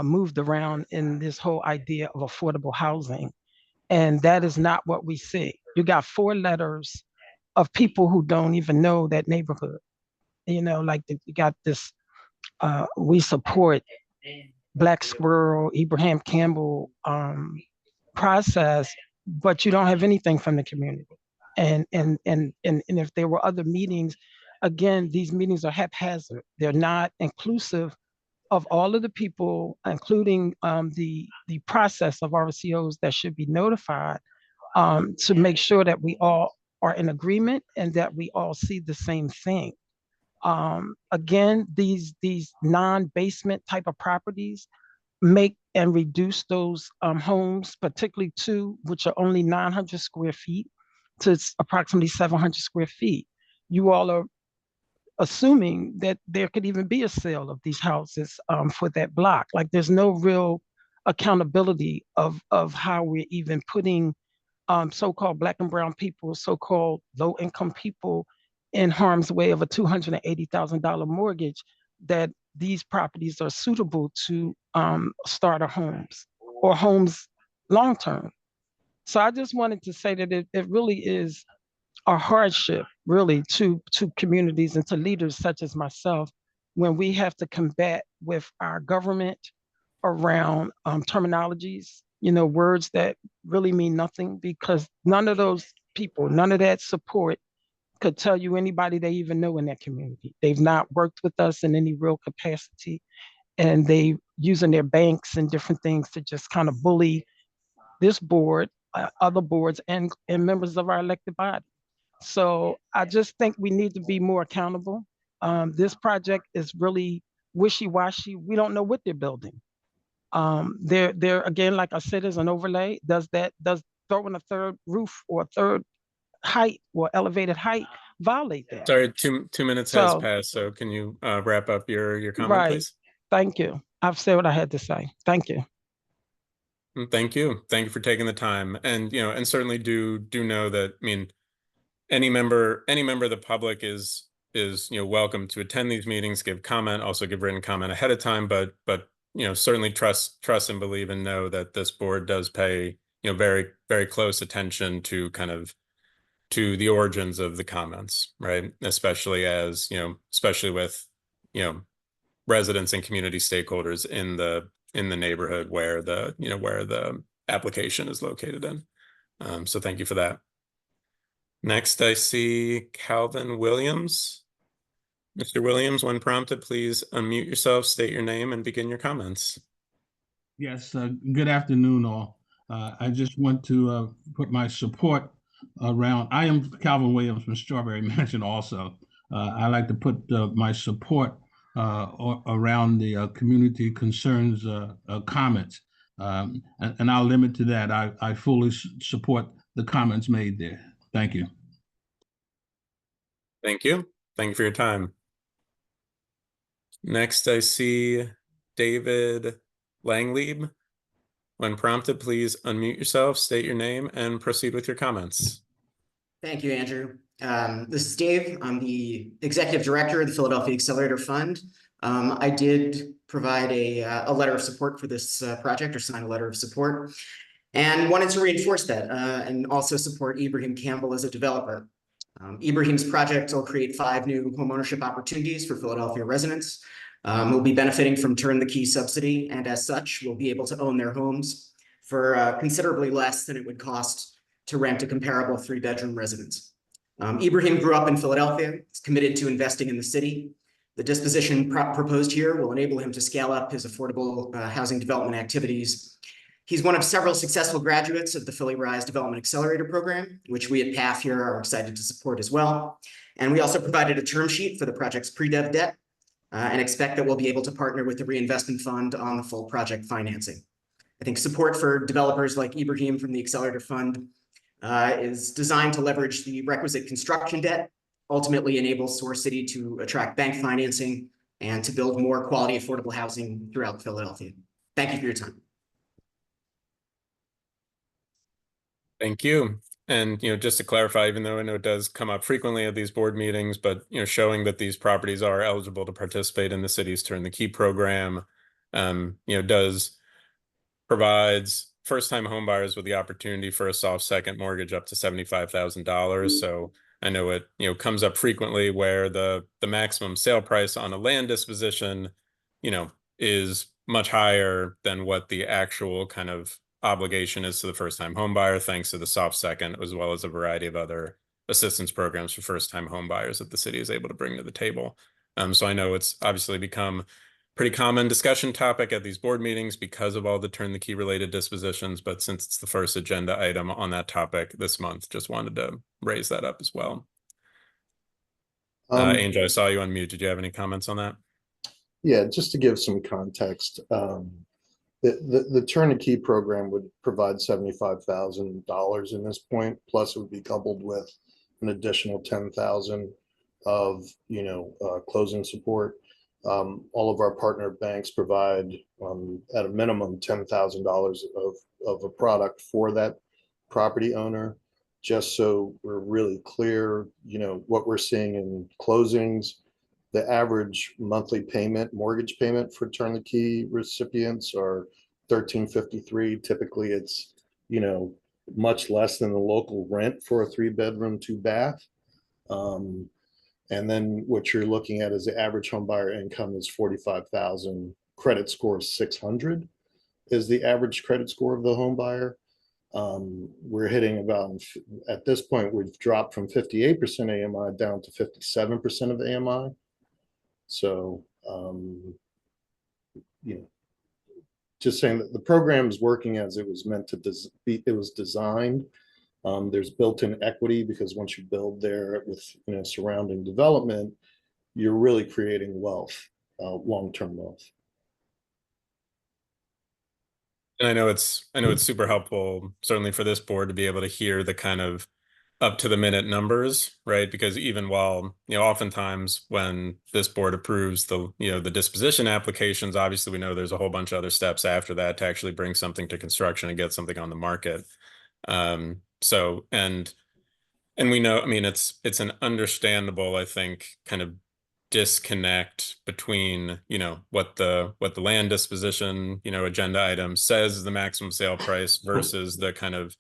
moved around in this whole idea of affordable housing. And that is not what we see. You got 4 letters of people who don't even know that neighborhood. You got this, we support Black Squirrel, Abraham Campbell process, but you don't have anything from the community. And if there were other meetings, again, these meetings are haphazard. They're not inclusive of all of the people, including the process of RCOs that should be notified to make sure that we all are in agreement and that we all see the same thing. Again, these non-basement type of properties make and reduce those homes, particularly 2, which are only 900 square feet to approximately 700 square feet. You all are assuming that there could even be a sale of these houses for that block. Like there's no real accountability of how we're even putting so-called Black and brown people, so-called low-income people in harm's way of a $280,000 mortgage, that these properties are suitable to starter homes or homes long-term. So I just wanted to say that it really is a hardship, really, to communities and to leaders such as myself when we have to combat with our government around terminologies, words that really mean nothing, because none of those people, none of that support could tell you anybody they even know in that community. They've not worked with us in any real capacity, and they using their banks and different things to just kind of bully this board, other boards, and members of our elected body. So I just think we need to be more accountable. This project is really wishy-washy. We don't know what they're building. There again, like I said, is an overlay. Does throwing a 3rd roof or a 3rd height or elevated height violate that? Sorry, 2 minutes has passed. So can you wrap up your comment, please? Thank you. I've said what I had to say. Thank you. Thank you. Thank you for taking the time. And, and certainly do know that, any member of the public is welcome to attend these meetings, give comment, also give written comment ahead of time, but certainly trust and believe and know that this board does pay very, very close attention to to the origins of the comments, right? Especially as especially with residents and community stakeholders in the neighborhood where the, you know, where the application is located in. So thank you for that. Next, I see Calvin Williams. Mr. Williams, when prompted, please unmute yourself, state your name, and begin your comments. Yes, good afternoon, all. I just want to put my support around. I am Calvin Williams from Strawberry Mansion also. I like to put my support around the community concerns comments. And I'll limit to that. I fully support the comments made there. Thank you. Thank you. Thank you for your time. Next, I see David Langlieb. When prompted, please unmute yourself, state your name, and proceed with your comments. Thank you, Andrew. This is Dave. I'm the Executive Director of the Philadelphia Accelerator Fund. I did provide a letter of support for this project, or sign a letter of support, and wanted to reinforce that and also support Ibrahim Campbell as a developer. Ibrahim's project will create 5 new homeownership opportunities for Philadelphia residents who will be benefiting from Turn the Key subsidy, and as such will be able to own their homes for considerably less than it would cost to rent a comparable 3-bedroom residence. Ibrahim grew up in Philadelphia. He's committed to investing in the city. The disposition proposed here will enable him to scale up his affordable housing development activities. He's one of several successful graduates of the Philly Rise Development Accelerator Program, which we at PAF here are excited to support as well. And we also provided a term sheet for the project's pre-dev debt and expect that we'll be able to partner with the reinvestment fund on the full project financing. I think support for developers like Ibrahim from the Accelerator Fund is designed to leverage the requisite construction debt, ultimately enable Source City to attract bank financing and to build more quality affordable housing throughout Philadelphia. Thank you for your time. Thank you. And, you know, just to clarify, even though I know it does come up frequently at these board meetings, but, you know, showing that these properties are eligible to participate in the city's Turn the Key program, you know, provides first-time homebuyers with the opportunity for a soft second mortgage up to $75,000. So I know it, you know, comes up frequently where the maximum sale price on a land disposition, you know, is much higher than what the actual kind of obligation is to the first-time homebuyer, thanks to the soft second, as well as a variety of other assistance programs for first-time homebuyers that the city is able to bring to the table. So I know it's obviously become pretty common discussion topic at these board meetings because of all the Turn the Key related dispositions, but since it's the first agenda item on that topic this month, just wanted to raise that up as well. Angel, I saw you on mute. Did you have any comments on that? Yeah, just to give some context, the Turn the Key program would provide $75,000 in this point, plus it would be coupled with an additional $10,000 of, you know, closing support. All of our partner banks provide at a minimum $10,000 of a product for that property owner. Just so we're really clear, you know, what we're seeing in closings, the average monthly payment, mortgage payment for Turn the Key recipients are $1,353. Typically it's, you know, much less than the local rent for a 3-bedroom, 2-bath. And then what you're looking at is the average home buyer income is $45,000. Credit score is 600 is the average credit score of the home buyer. We're hitting about, at this point, we've dropped from 58% AMI down to 57% of AMI. So, you know, just saying that the program is working as it was meant to be, it was designed. There's built-in equity because once you build there with, you know, surrounding development, you're really creating wealth, long-term wealth. And I know it's super helpful, certainly for this board, to be able to hear the kind of up to the minute numbers, right? Because even while, you know, oftentimes when this board approves the, you know, the disposition applications, obviously we know there's a whole bunch of other steps after that to actually bring something to construction and get something on the market. So, and we know, I mean, it's an understandable, I think, kind of disconnect between, you know, what the land disposition, you know, agenda item says is the maximum sale price versus the kind of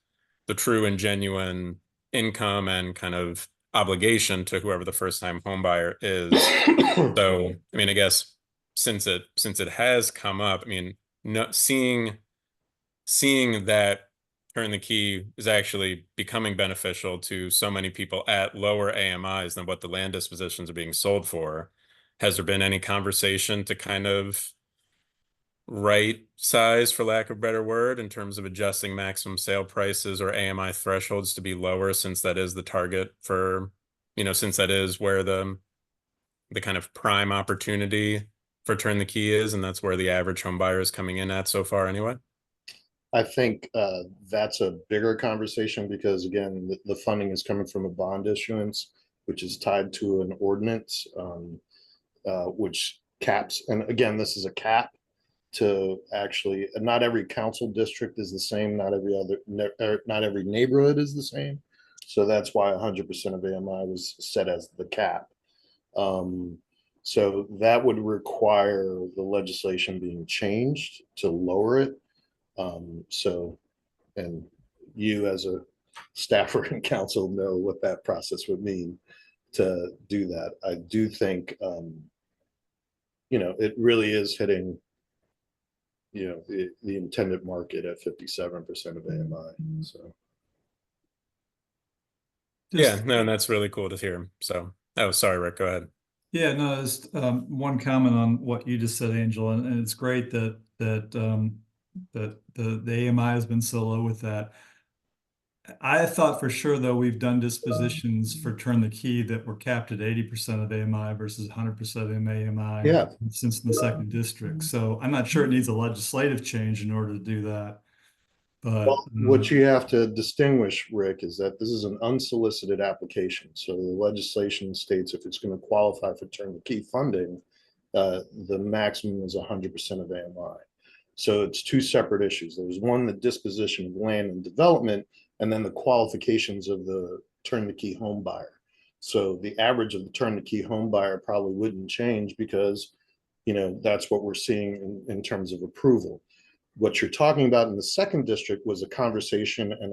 the true and genuine income and kind of obligation to whoever the first time home buyer is. So, I mean, I guess since it has come up, I mean, no, seeing that turn the key is actually becoming beneficial to so many people at lower AMIs than what the land dispositions are being sold for. Has there been any conversation to kind of right size, for lack of a better word, in terms of adjusting maximum sale prices or AMI thresholds to be lower, since that is the target for, since that is where the kind of prime opportunity for turn the key is, and that's where the average home buyer is coming in at so far anyway? I think that's a bigger conversation because again, the funding is coming from a bond issuance, which is tied to an ordinance, which caps, and again, this is a cap to actually, not every council district is the same, not every neighborhood is the same. So that's why 100% of AMI was set as the cap. So that would require the legislation being changed to lower it. And you as a staffer and council know what that process would mean to do that. I do think, it really is hitting, the intended market at 57% of AMI, so. Yeah, no, and that's really cool to hear. So, oh, sorry, Rick, go ahead. Yeah, no, just one comment on what you just said, Angel, and it's great that the AMI has been so low with that. I thought for sure, though, we've done dispositions for turn the key that were capped at 80% of AMI versus 100% of AMI Yeah. since the second district. So I'm not sure it needs a legislative change in order to do that. But Well, what you have to distinguish, Rick, is that this is an unsolicited application. So the legislation states if it's going to qualify for turn the key funding, the maximum is 100% of AMI. So it's two separate issues. There's one, the disposition of land and development, and then the qualifications of the turn the key home buyer. So the average of the turn the key home buyer probably wouldn't change because, that's what we're seeing in terms of approval. What you're talking about in the second district was a conversation and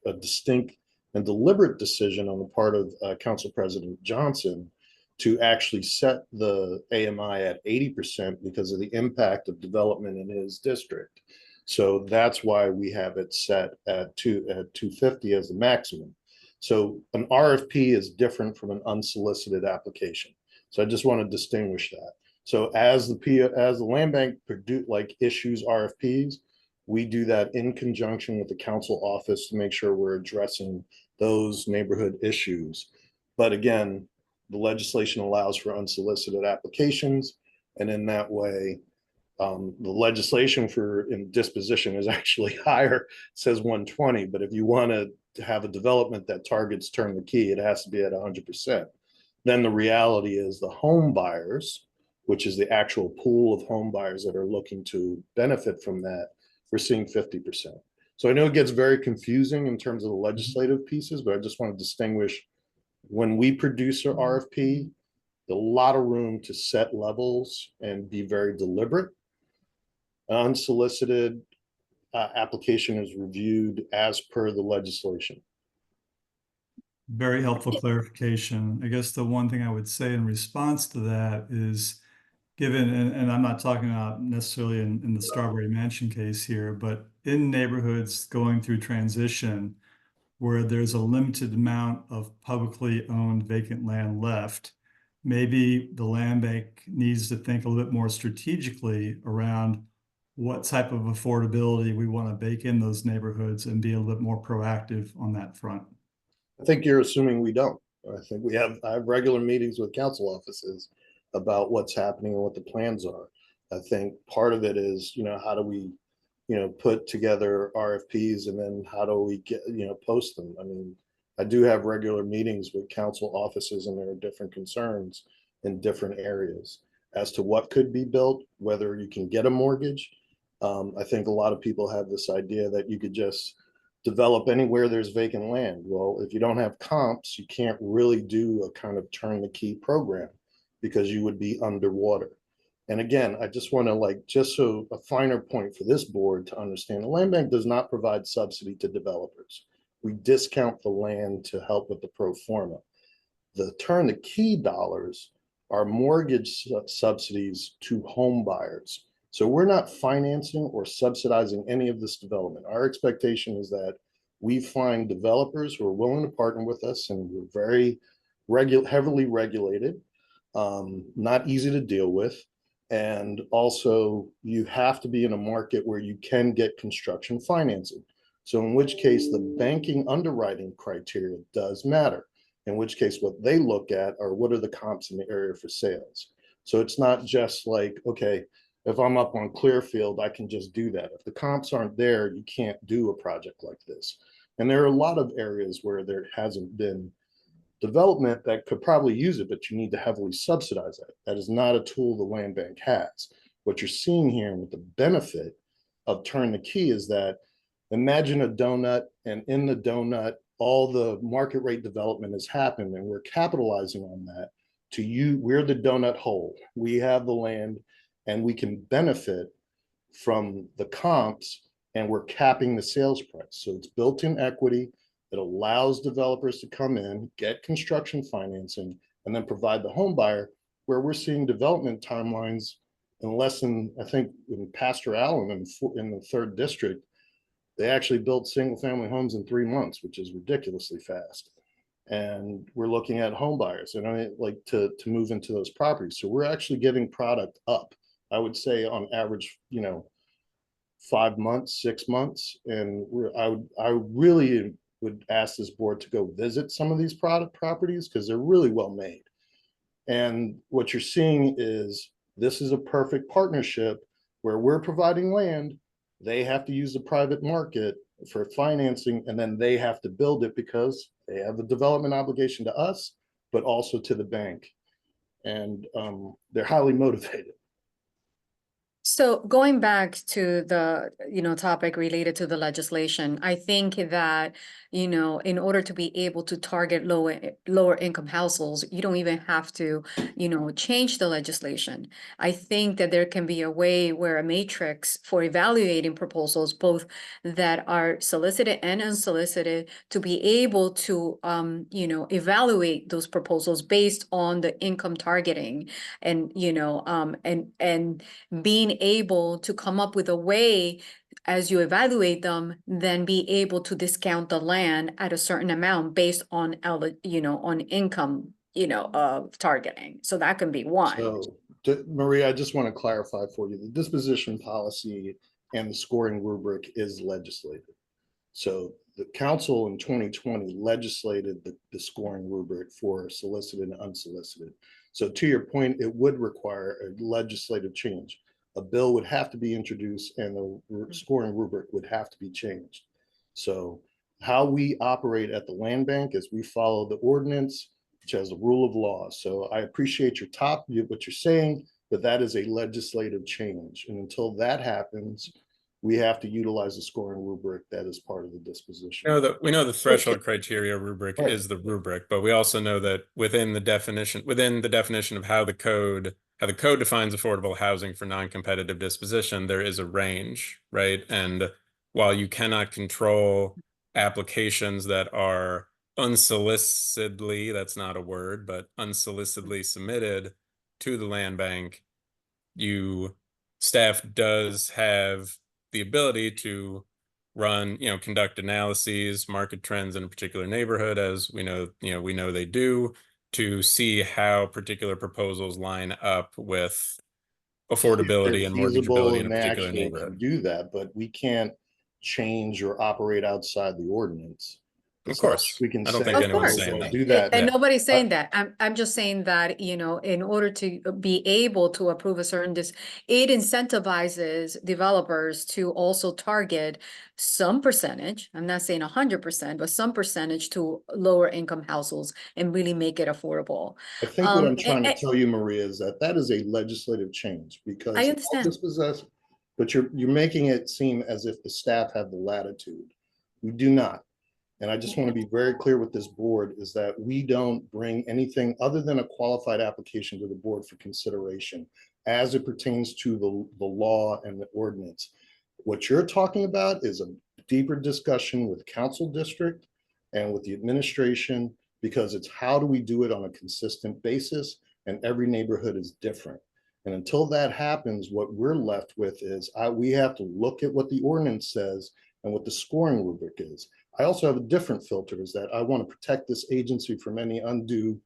a distinct and deliberate decision on the part of Council President Johnson to actually set the AMI at 80% because of the impact of development in his district. So that's why we have it set at 250 as the maximum. So an RFP is different from an unsolicited application. So I just want to distinguish that. So as the land bank issues RFPs, we do that in conjunction with the council office to make sure we're addressing those neighborhood issues. But again, the legislation allows for unsolicited applications, and in that way, the legislation in disposition is actually higher. It says 120, but if you want to have a development that targets turn the key, it has to be at 100%. Then the reality is the home buyers, which is the actual pool of home buyers that are looking to benefit from that, we're seeing 50%. So I know it gets very confusing in terms of the legislative pieces, but I just want to distinguish when we produce our RFP, a lot of room to set levels and be very deliberate. An unsolicited application is reviewed as per the legislation. very helpful clarification. I guess the one thing I would say in response to that is, given, and I'm not talking about necessarily in the Strawberry Mansion case here, but in neighborhoods going through transition where there's a limited amount of publicly owned vacant land left, maybe the land bank needs to think a little bit more strategically around what type of affordability we want to bake in those neighborhoods and be a little bit more proactive on that front. I think you're assuming we don't. I think I have regular meetings with council offices about what's happening and what the plans are. I think part of it is, how do we, put together RFPs and then how do we get, post them? I mean, I do have regular meetings with council offices and there are different concerns in different areas as to what could be built, whether you can get a mortgage. I think a lot of people have this idea that you could just develop anywhere there's vacant land. Well, if you don't have comps, you can't really do a kind of turn the key program because you would be underwater. And again, I just want to just so a finer point for this board to understand, the land bank does not provide subsidy to developers. We discount the land to help with the pro forma. The turn the key dollars are mortgage subsidies to home buyers. So we're not financing or subsidizing any of this development. Our expectation is that we find developers who are willing to partner with us, and we're very heavily regulated, not easy to deal with. And also you have to be in a market where you can get construction financing. So in which case the banking underwriting criteria does matter. In which case what they look at are what are the comps in the area for sales. So it's not just like, okay, if I'm up on Clearfield, I can just do that. If the comps aren't there, you can't do a project like this. And there are a lot of areas where there hasn't been development that could probably use it, but you need to heavily subsidize that. That is not a tool the land bank has. What you're seeing here with the benefit of Turn the Key is that imagine a donut, and in the donut, all the market rate development has happened, and we're capitalizing on that. To you, we're the donut hole. We have the land, and we can benefit from the comps, and we're capping the sales price. So it's built-in equity. It allows developers to come in, get construction financing, and then provide the home buyer, where we're seeing development timelines in less than, I think, in Pastor Allen in the 3rd district, they actually built single family homes in 3 months, which is ridiculously fast. And we're looking at home buyers, and I like to move into those properties. So we're actually getting product up, I would say on average, 5 months, 6 months. And I really would ask this board to go visit some of these properties because they're really well made. And what you're seeing is this is a perfect partnership where we're providing land. They have to use the private market for financing, and then they have to build it because they have a development obligation to us, but also to the bank. And they're highly motivated. So going back to the, topic related to the legislation, I think that, in order to be able to target lower income households, you don't even have to, change the legislation. I think that there can be a way where a matrix for evaluating proposals, both that are solicited and unsolicited, to be able to, evaluate those proposals based on the income targeting and, and being able to come up with a way as you evaluate them, then be able to discount the land at a certain amount based on, on income, targeting. So that can be one. So Maria, I just want to clarify for you, the disposition policy and the scoring rubric is legislated. So the council in 2020 legislated the scoring rubric for solicited and unsolicited. So to your point, it would require a legislative change. A bill would have to be introduced and the scoring rubric would have to be changed. So how we operate at the land bank is we follow the ordinance, which has the rule of law. So I appreciate what you're saying, but that is a legislative change. And until that happens, we have to utilize the scoring rubric that is part of the disposition. We know the threshold criteria rubric is the rubric, but we also know that within the definition of how the code defines affordable housing for non-competitive disposition, there is a range, right? And while you cannot control applications that are unsolicitedly, that's not a word, but unsolicitedly submitted to the land bank, staff does have the ability to run, conduct analyses, market trends in a particular neighborhood, as we know they do, to see how particular proposals line up with affordability and mortgageability in a particular neighborhood. Do that, but we can't change or operate outside the ordinance. Of course, we can. I don't think anyone's saying that. Do that. And nobody's saying that. I'm just saying that, in order to be able to approve a certain it incentivizes developers to also target some percentage. I'm not saying 100%, but some percentage to lower income households and really make it affordable. I think what I'm trying to tell you, Maria, is that is a legislative change because I understand. But you're making it seem as if the staff have the latitude. We do not. And I just want to be very clear with this board is that we don't bring anything other than a qualified application to the board for consideration as it pertains to the law and the ordinance. What you're talking about is a deeper discussion with council district and with the administration, because it's how do we do it on a consistent basis and every neighborhood is different. And until that happens, what we're left with is we have to look at what the ordinance says and what the scoring rubric is. I also have a different filter, is that I want to protect this agency from any undue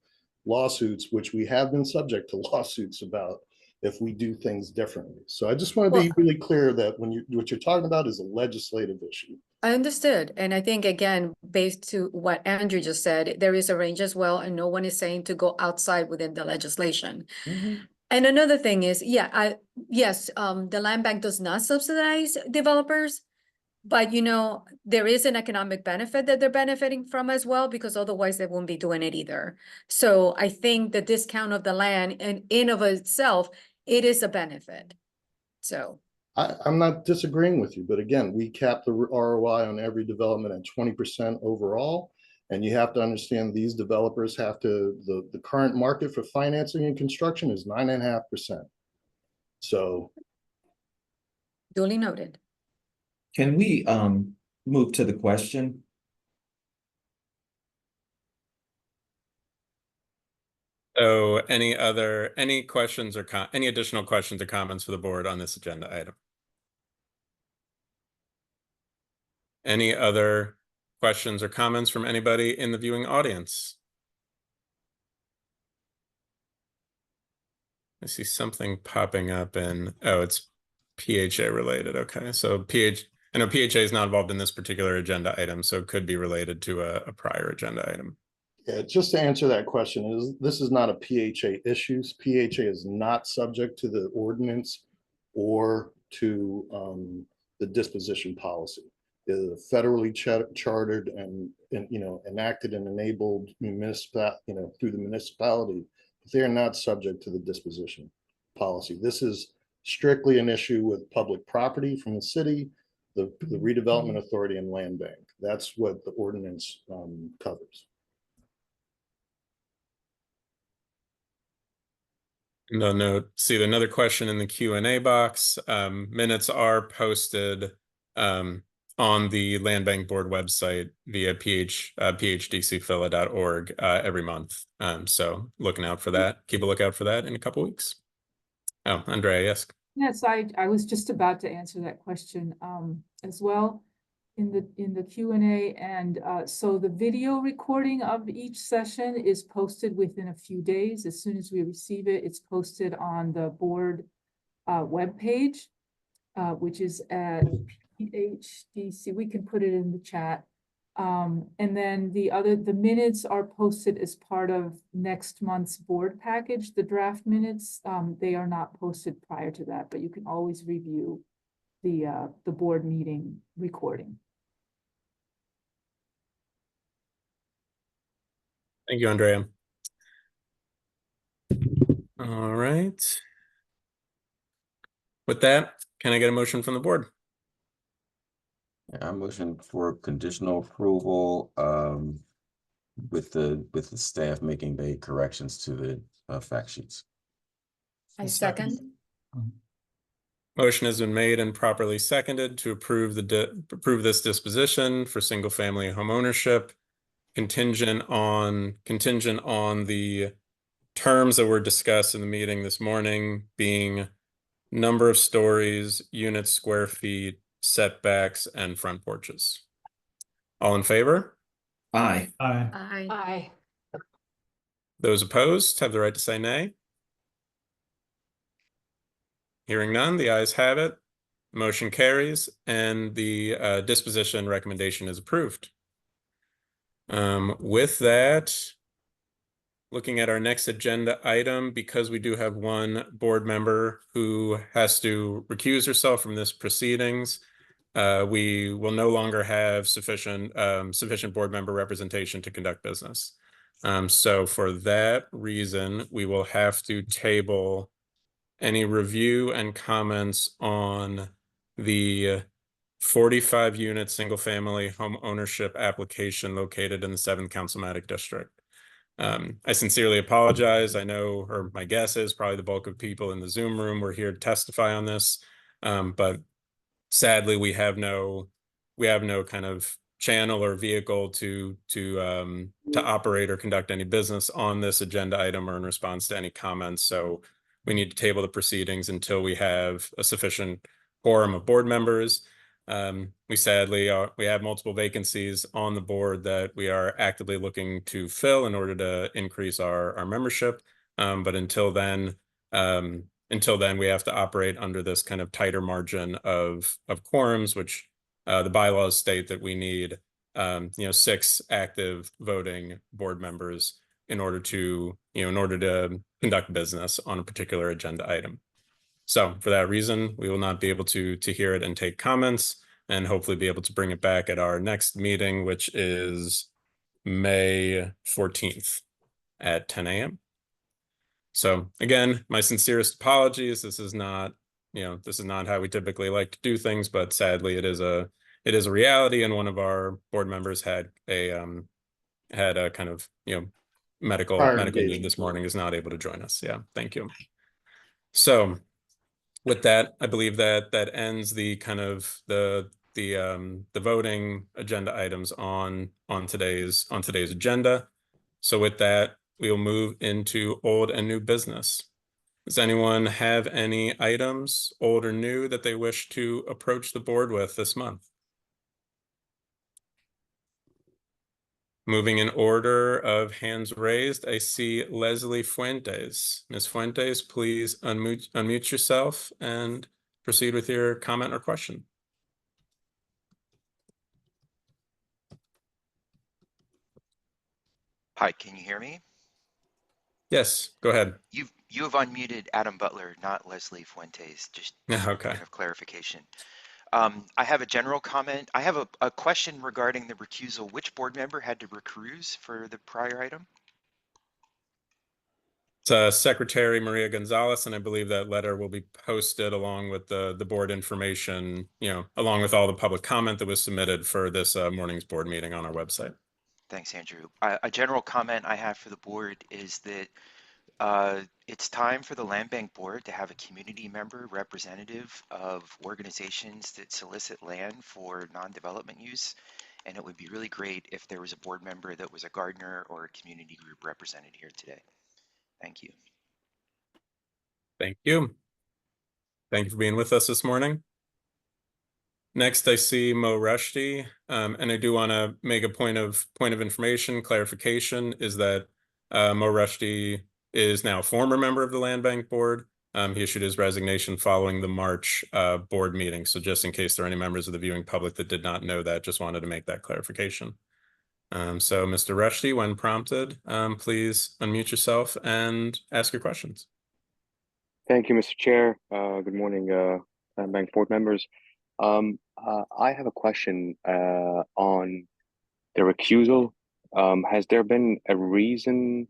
lawsuits, which we have been subject to lawsuits about if we do things differently. So I just want to be really clear that what you're talking about is a legislative issue. I understood. And I think, again, based to what Andrew just said, there is a range as well, and no one is saying to go outside within the legislation. And another thing is, yes, the land bank does not subsidize developers, but there is an economic benefit that they're benefiting from as well, because otherwise they won't be doing it either. So I think the discount of the land in of itself, it is a benefit. So. I'm not disagreeing with you, but again, we cap the ROI on every development at 20% overall. And you have to understand these developers have to, the current market for financing and construction is 9.5%. So. Duly noted. Can we move to the question? So any questions or any additional questions or comments for the board on this agenda item? Any other questions or comments from anybody in the viewing audience? I see something popping up it's PHA related. Okay, so I know PHA is not involved in this particular agenda item, so it could be related to a prior agenda item. Yeah, just to answer that question, this is not a PHA issue. PHA is not subject to the ordinance or to the disposition policy. They're federally chartered and enacted and enabled through the municipality. But they are not subject to the disposition policy. This is strictly an issue with public property from the city, the redevelopment authority, and land bank. That's what the ordinance covers. No note. See another question in the Q&A box. Minutes are posted on the Land Bank Board website via phdcphila.org every month. So looking out for that. Keep a lookout for that in a couple weeks. Oh, Andrea, yes. Yes, I was just about to answer that question as well in the Q&A. And so the video recording of each session is posted within a few days. As soon as we receive it, it's posted on the board webpage, which is at PHDC. We can put it in the chat. And then the minutes are posted as part of next month's board package, the draft minutes. They are not posted prior to that, but you can always review the board meeting recording. Thank you, Andrea. All right. With that, can I get a motion from the board? I motion for conditional approval with the staff making the corrections to the fact sheets. I second. Motion has been made and properly seconded to approve this disposition for single family home ownership, contingent on the terms that were discussed in the meeting this morning, being number of stories, units, square feet, setbacks, and front porches. All in favor? Aye. Aye. Aye. Those opposed have the right to say nay. Hearing none, the ayes have it. Motion carries, and the disposition recommendation is approved. With that, looking at our next agenda item, because we do have one board member who has to recuse herself from this proceedings, we will no longer have sufficient board member representation to conduct business. So for that reason, we will have to table any review and comments on the 45 unit single family home ownership application located in the 7th Councilmatic District. I sincerely apologize. I know, or my guess is probably the bulk of people in the Zoom room were here to testify on this. But sadly, we have no kind of channel or vehicle to operate or conduct any business on this agenda item or in response to any comments. So we need to table the proceedings until we have a sufficient quorum of board members. We sadly we have multiple vacancies on the board that we are actively looking to fill in order to increase our membership. But until then, we have to operate under this kind of tighter margin of quorums, which the bylaws state that we need 6 active voting board members in order to conduct business on a particular agenda item. So for that reason, we will not be able to hear it and take comments, and hopefully be able to bring it back at our next meeting, which is May 14th at 10 a.m. So again, my sincerest apologies. This is not how we typically like to do things, but sadly it is a reality, and one of our board members had a kind of medical need this morning, is not able to join us. Yeah, thank you. So with that, I believe that ends the kind of the voting agenda items on today's agenda. So with that, we will move into old and new business. Does anyone have any items, old or new, that they wish to approach the board with this month? Moving in order of hands raised, I see Leslie Fuentes. Ms. Fuentes, please unmute yourself and proceed with your comment or question. Hi, can you hear me? Yes, go ahead. You have unmuted Adam Butler, not Leslie Fuentes, just Okay. point of clarification. I have a general comment. I have a question regarding the recusal. Which board member had to recuse for the prior item? It's Secretary Maria Gonzalez, and I believe that letter will be posted along with the board information, along with all the public comment that was submitted for this morning's board meeting on our website. Thanks, Andrew. A general comment I have for the board is that it's time for the Land Bank Board to have a community member representative of organizations that solicit land for non-development use. And it would be really great if there was a board member that was a gardener or a community group represented here today. Thank you. Thank you. Thank you for being with us this morning. Next, I see Mo Rushdie, and I do want to make a point of information, clarification, is that Mo Rushdie is now a former member of the Land Bank Board. He issued his resignation following the March board meeting. So just in case there are any members of the viewing public that did not know that, just wanted to make that clarification. So Mr. Rushdie, when prompted, please unmute yourself and ask your questions. Thank you, Mr. Chair. Good morning, Land Bank Board members. I have a question on the recusal. Has there been a reason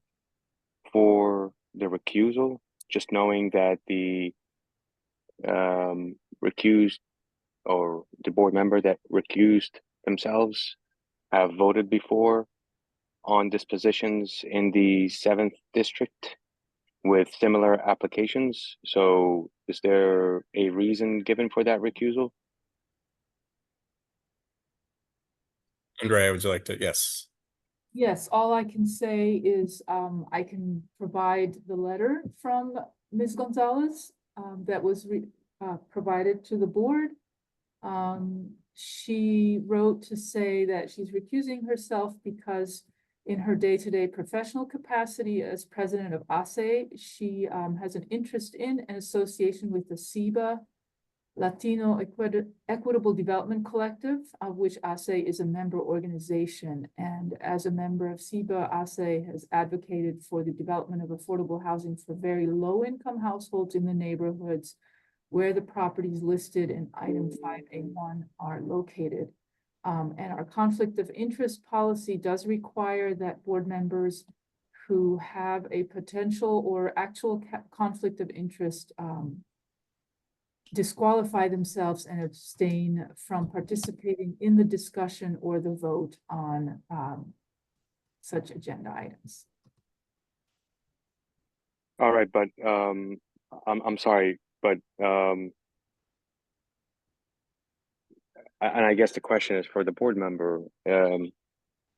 for the recusal? Just knowing that the recused or the board member that recused themselves have voted before on dispositions in the 7th district with similar applications. So is there a reason given for that recusal? Andrea, would you like to? Yes. Yes, all I can say is I can provide the letter from Ms. Gonzalez that was provided to the board. She wrote to say that she's recusing herself because in her day-to-day professional capacity as president of ASE, she has an interest in and association with the CEBA Latino Equitable Development Collective, of which ASE is a member organization. And as a member of CEBA, ASE has advocated for the development of affordable housing for very low-income households in the neighborhoods where the properties listed in item 5A1 are located. And our conflict of interest policy does require that board members who have a potential or actual conflict of interest disqualify themselves and abstain from participating in the discussion or the vote on such agenda items. All right, but I'm sorry, but and I guess the question is for the board member.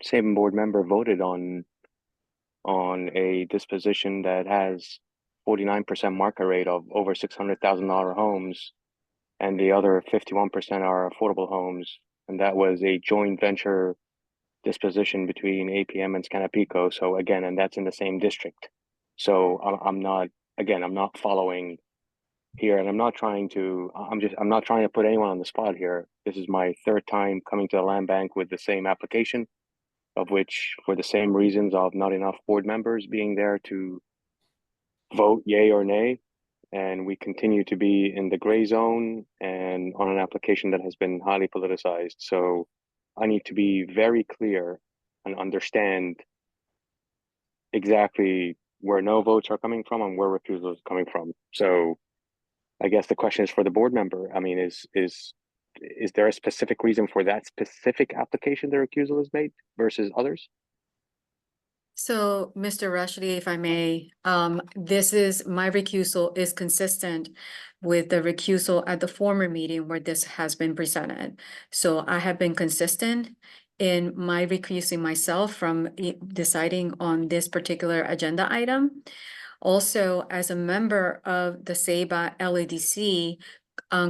Same board member voted on a disposition that has 49% market rate of over $600,000 homes, and the other 51% are affordable homes, and that was a joint venture disposition between APM and Scanapico. So again, and that's in the same district. So I'm not following here, and I'm not trying to put anyone on the spot here. This is my third time coming to the land bank with the same application, of which for the same reasons of not enough board members being there to vote yay or nay. And we continue to be in the gray zone and on an application that has been highly politicized. So I need to be very clear and understand exactly where no votes are coming from and where refusal is coming from. So I guess the question is for the board member. I mean, is there a specific reason for that specific application the recusal is made versus others? So, Mr. Rashidi, if I may, this is, my recusal is consistent with the recusal at the former meeting where this has been presented. So I have been consistent in my recusing myself from deciding on this particular agenda item. Also, as a member of the SEBA LADC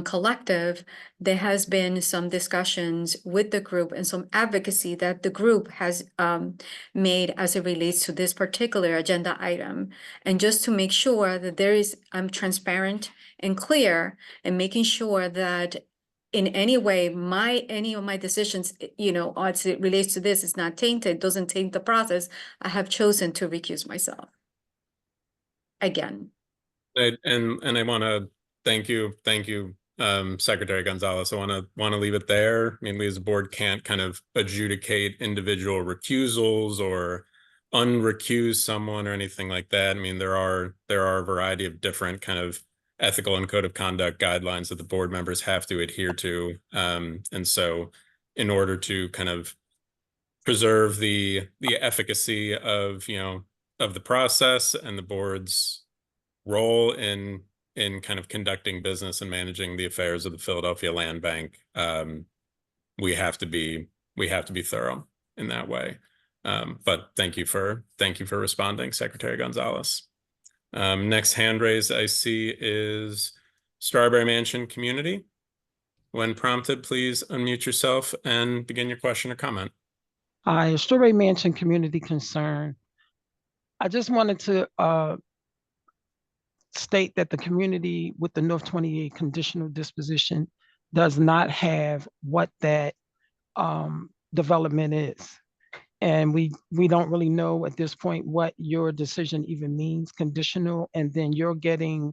collective, there has been some discussions with the group and some advocacy that the group has made as it relates to this particular agenda item. And just to make sure that I'm transparent and clear, and making sure that in any way, any of my decisions, as it relates to this is not tainted, doesn't taint the process, I have chosen to recuse myself. Again. And I want to thank you, Secretary Gonzalez. I want to leave it there. I mean, we as a board can't kind of adjudicate individual recusals or unrecuse someone or anything like that. I mean, there are a variety of different kind of ethical and code of conduct guidelines that the board members have to adhere to. And so in order to kind of preserve the efficacy of, of the process and the board's role in kind of conducting business and managing the affairs of the Philadelphia Land Bank, we have to be thorough in that way. But thank you for responding, Secretary Gonzalez. Next hand raised I see is Strawberry Mansion Community. When prompted, please unmute yourself and begin your question or comment. Hi, Strawberry Mansion Community Concern. I just wanted to state that the community with the North 28 conditional disposition does not have what that development is. And we don't really know at this point what your decision even means, conditional, and then you're getting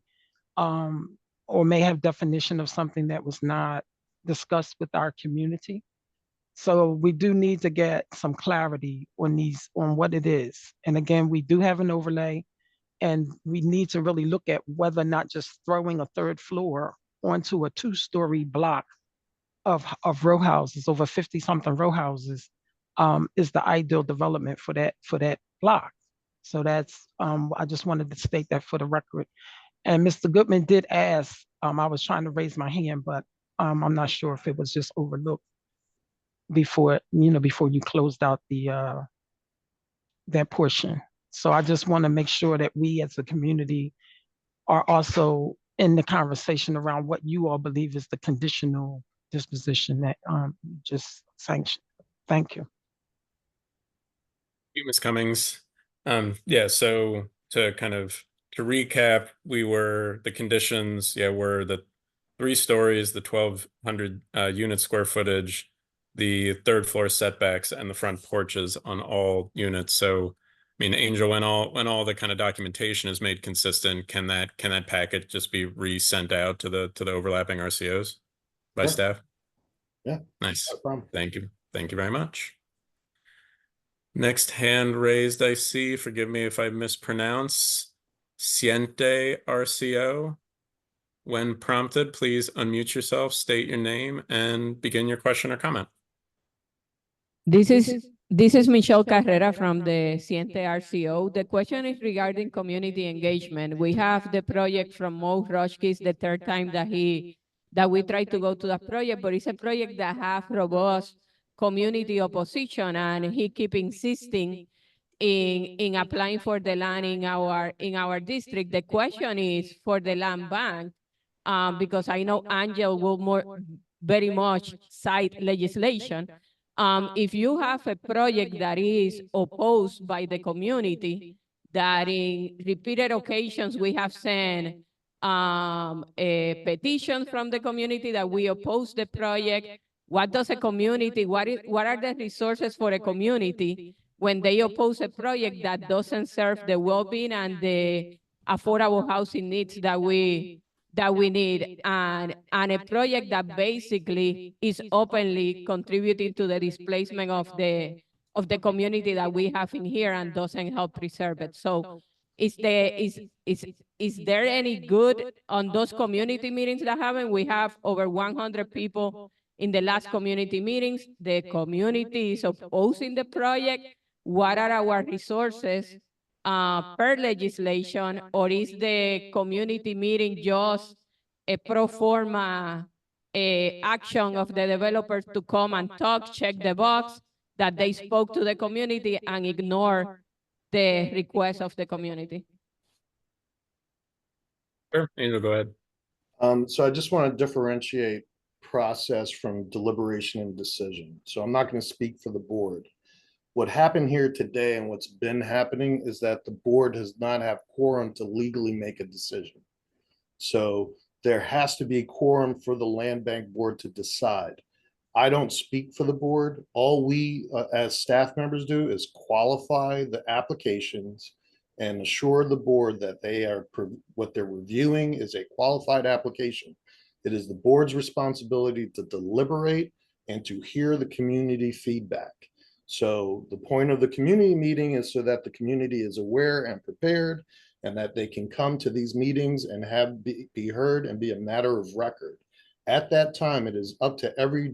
or may have definition of something that was not discussed with our community. So we do need to get some clarity on what it is. And again, we do have an overlay, and we need to really look at whether or not just throwing a third floor onto a 2-story block of row houses, over 50-something row houses, is the ideal development for that block. So that's, I just wanted to state that for the record. And Mr. Goodman did ask, I was trying to raise my hand, but I'm not sure if it was just overlooked before you closed out that portion. So I just want to make sure that we as a community are also in the conversation around what you all believe is the conditional disposition that just sanctioned. Thank you. Ms. Cummings. Yeah, so to recap, the conditions, were the 3 stories, the 1,200 unit square footage, the 3rd floor setbacks, and the front porches on all units. So, I mean, Angel, when all the kind of documentation is made consistent, can that packet just be resent out to the overlapping RCOs by staff? Yeah. Nice. No problem. Thank you. Thank you very much. Next hand raised I see, forgive me if I mispronounce, Siente RCO. When prompted, please unmute yourself, state your name, and begin your question or comment. This is Michelle Carrera from the Siente RCO. The question is regarding community engagement. We have the project from Mo Roshkis, the 3rd time that he that we try to go to that project, but it's a project that have robust community opposition, and he keep insisting in applying for the land in our district. The question is for the land bank, because I know Angel will very much cite legislation. If you have a project that is opposed by the community, that in repeated occasions we have sent a petition from the community that we oppose the project. What does a community, what are the resources for a community when they oppose a project that doesn't serve the well-being and the affordable housing needs that we need, and a project that basically is openly contributing to the displacement of the community that we have in here and doesn't help preserve it. So is there any good on those community meetings that happen? We have over 100 people in the last community meetings. The community is opposing the project. What are our resources per legislation, or is the community meeting just a pro forma action of the developers to come and talk, check the box that they spoke to the community and ignore the request of the community? Sure, Angel, go ahead. So I just want to differentiate process from deliberation and decision. So I'm not going to speak for the board. What happened here today and what's been happening is that the board does not have quorum to legally make a decision. So there has to be quorum for the land bank board to decide. I don't speak for the board. All we as staff members do is qualify the applications and assure the board that what they're reviewing is a qualified application. It is the board's responsibility to deliberate and to hear the community feedback. So the point of the community meeting is so that the community is aware and prepared, and that they can come to these meetings and be heard and be a matter of record. At that time, it is up to every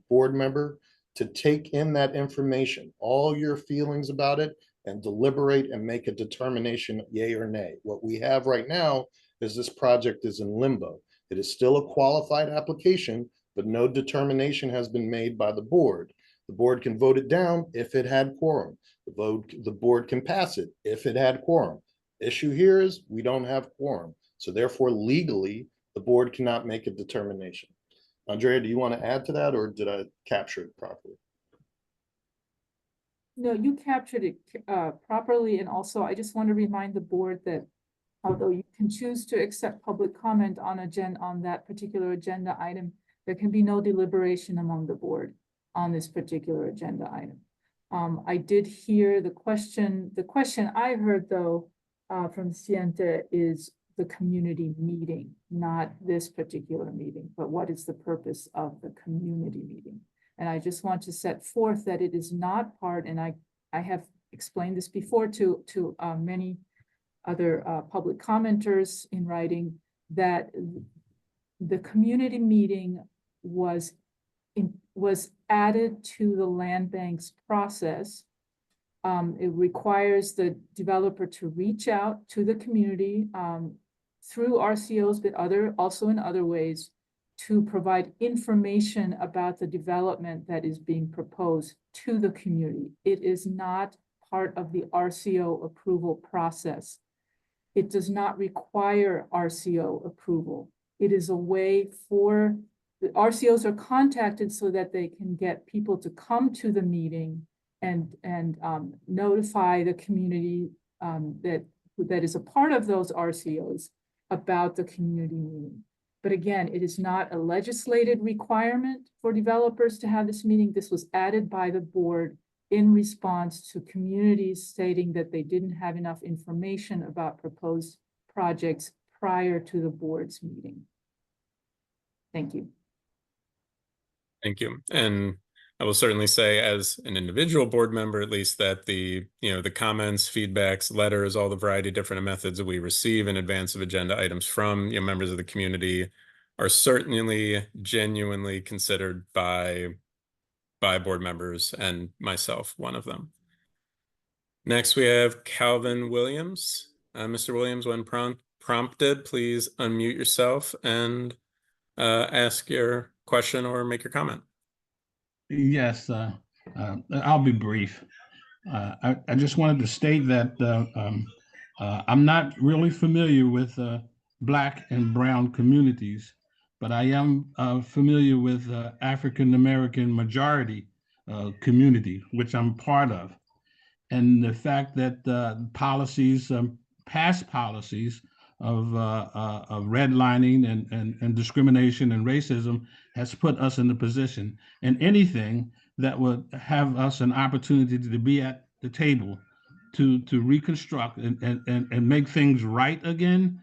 board member to take in that information, all your feelings about it, and deliberate and make a determination, yay or nay. What we have right now is this project is in limbo. It is still a qualified application, but no determination has been made by the board. The board can vote it down if it had quorum. The board can pass it if it had quorum. Issue here is we don't have quorum. So therefore, legally, the board cannot make a determination. Andrea, do you want to add to that, or did I capture it properly? No, you captured it properly. And also, I just want to remind the board that although you can choose to accept public comment on that particular agenda item, there can be no deliberation among the board on this particular agenda item. I did hear the question. The question I heard, though, from Siente is the community meeting, not this particular meeting, but what is the purpose of the community meeting? And I just want to set forth that it is not part, and I have explained this before to many other public commenters in writing, that the community meeting was added to the land bank's process. It requires the developer to reach out to the community through RCOs, but also in other ways, to provide information about the development that is being proposed to the community. It is not part of the RCO approval process. It does not require RCO approval. It is a way for the RCOs are contacted so that they can get people to come to the meeting and notify the community that is a part of those RCOs about the community meeting. But again, it is not a legislated requirement for developers to have this meeting. This was added by the board in response to communities stating that they didn't have enough information about proposed projects prior to the board's meeting. Thank you. Thank you. And I will certainly say, as an individual board member, at least, that the comments, feedbacks, letters, all the variety of different methods that we receive in advance of agenda items from members of the community are certainly genuinely considered by board members, and myself, one of them. Next, we have Calvin Williams. Mr. Williams, when prompted, please unmute yourself and ask your question or make your comment. Yes, I'll be brief. I just wanted to state that I'm not really familiar with Black and Brown communities, but I am familiar with African American majority community, which I'm part of. And the fact that policies, past policies of redlining and discrimination and racism has put us in the position. And anything that would have us an opportunity to be at the table to reconstruct and make things right again,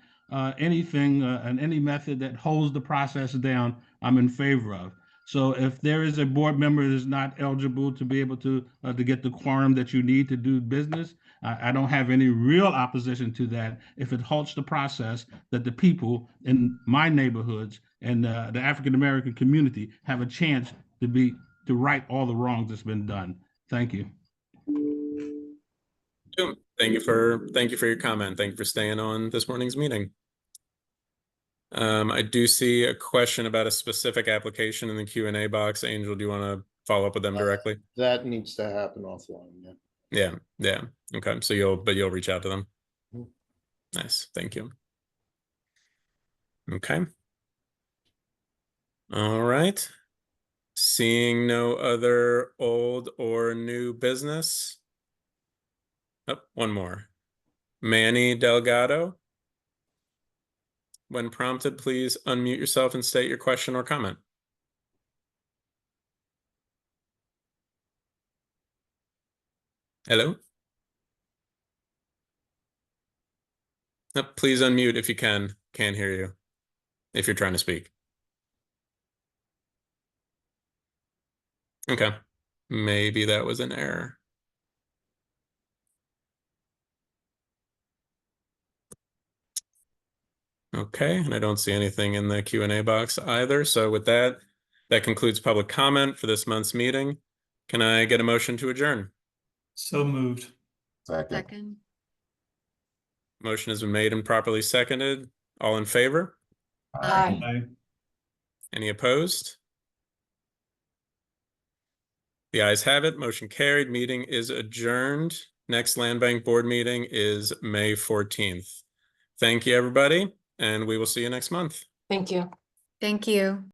anything and any method that holds the process down, I'm in favor of. So if there is a board member that is not eligible to be able to get the quorum that you need to do business, I don't have any real opposition to that if it halts the process that the people in my neighborhoods and the African American community have a chance to right all the wrongs that's been done. Thank you. Thank you for your comment. Thank you for staying on this morning's meeting. I do see a question about a specific application in the Q&A box. Angel, do you want to follow up with them directly? That needs to happen offline, yeah. Yeah. Okay. So you'll reach out to them. Nice. Thank you. Okay. All right. Seeing no other old or new business. Oh, one more. Manny Delgado. When prompted, please unmute yourself and state your question or comment. Hello? Oh, please unmute if you can. Can't hear you if you're trying to speak. Okay. Maybe that was an error. Okay, and I don't see anything in the Q&A box either. So with that, that concludes public comment for this month's meeting. Can I get a motion to adjourn? So moved. Second. Motion has been made and properly seconded. All in favor? Aye. Aye. Any opposed? The ayes have it. Motion carried. Meeting is adjourned. Next Land Bank Board meeting is May 14th. Thank you, everybody, and we will see you next month. Thank you. Thank you.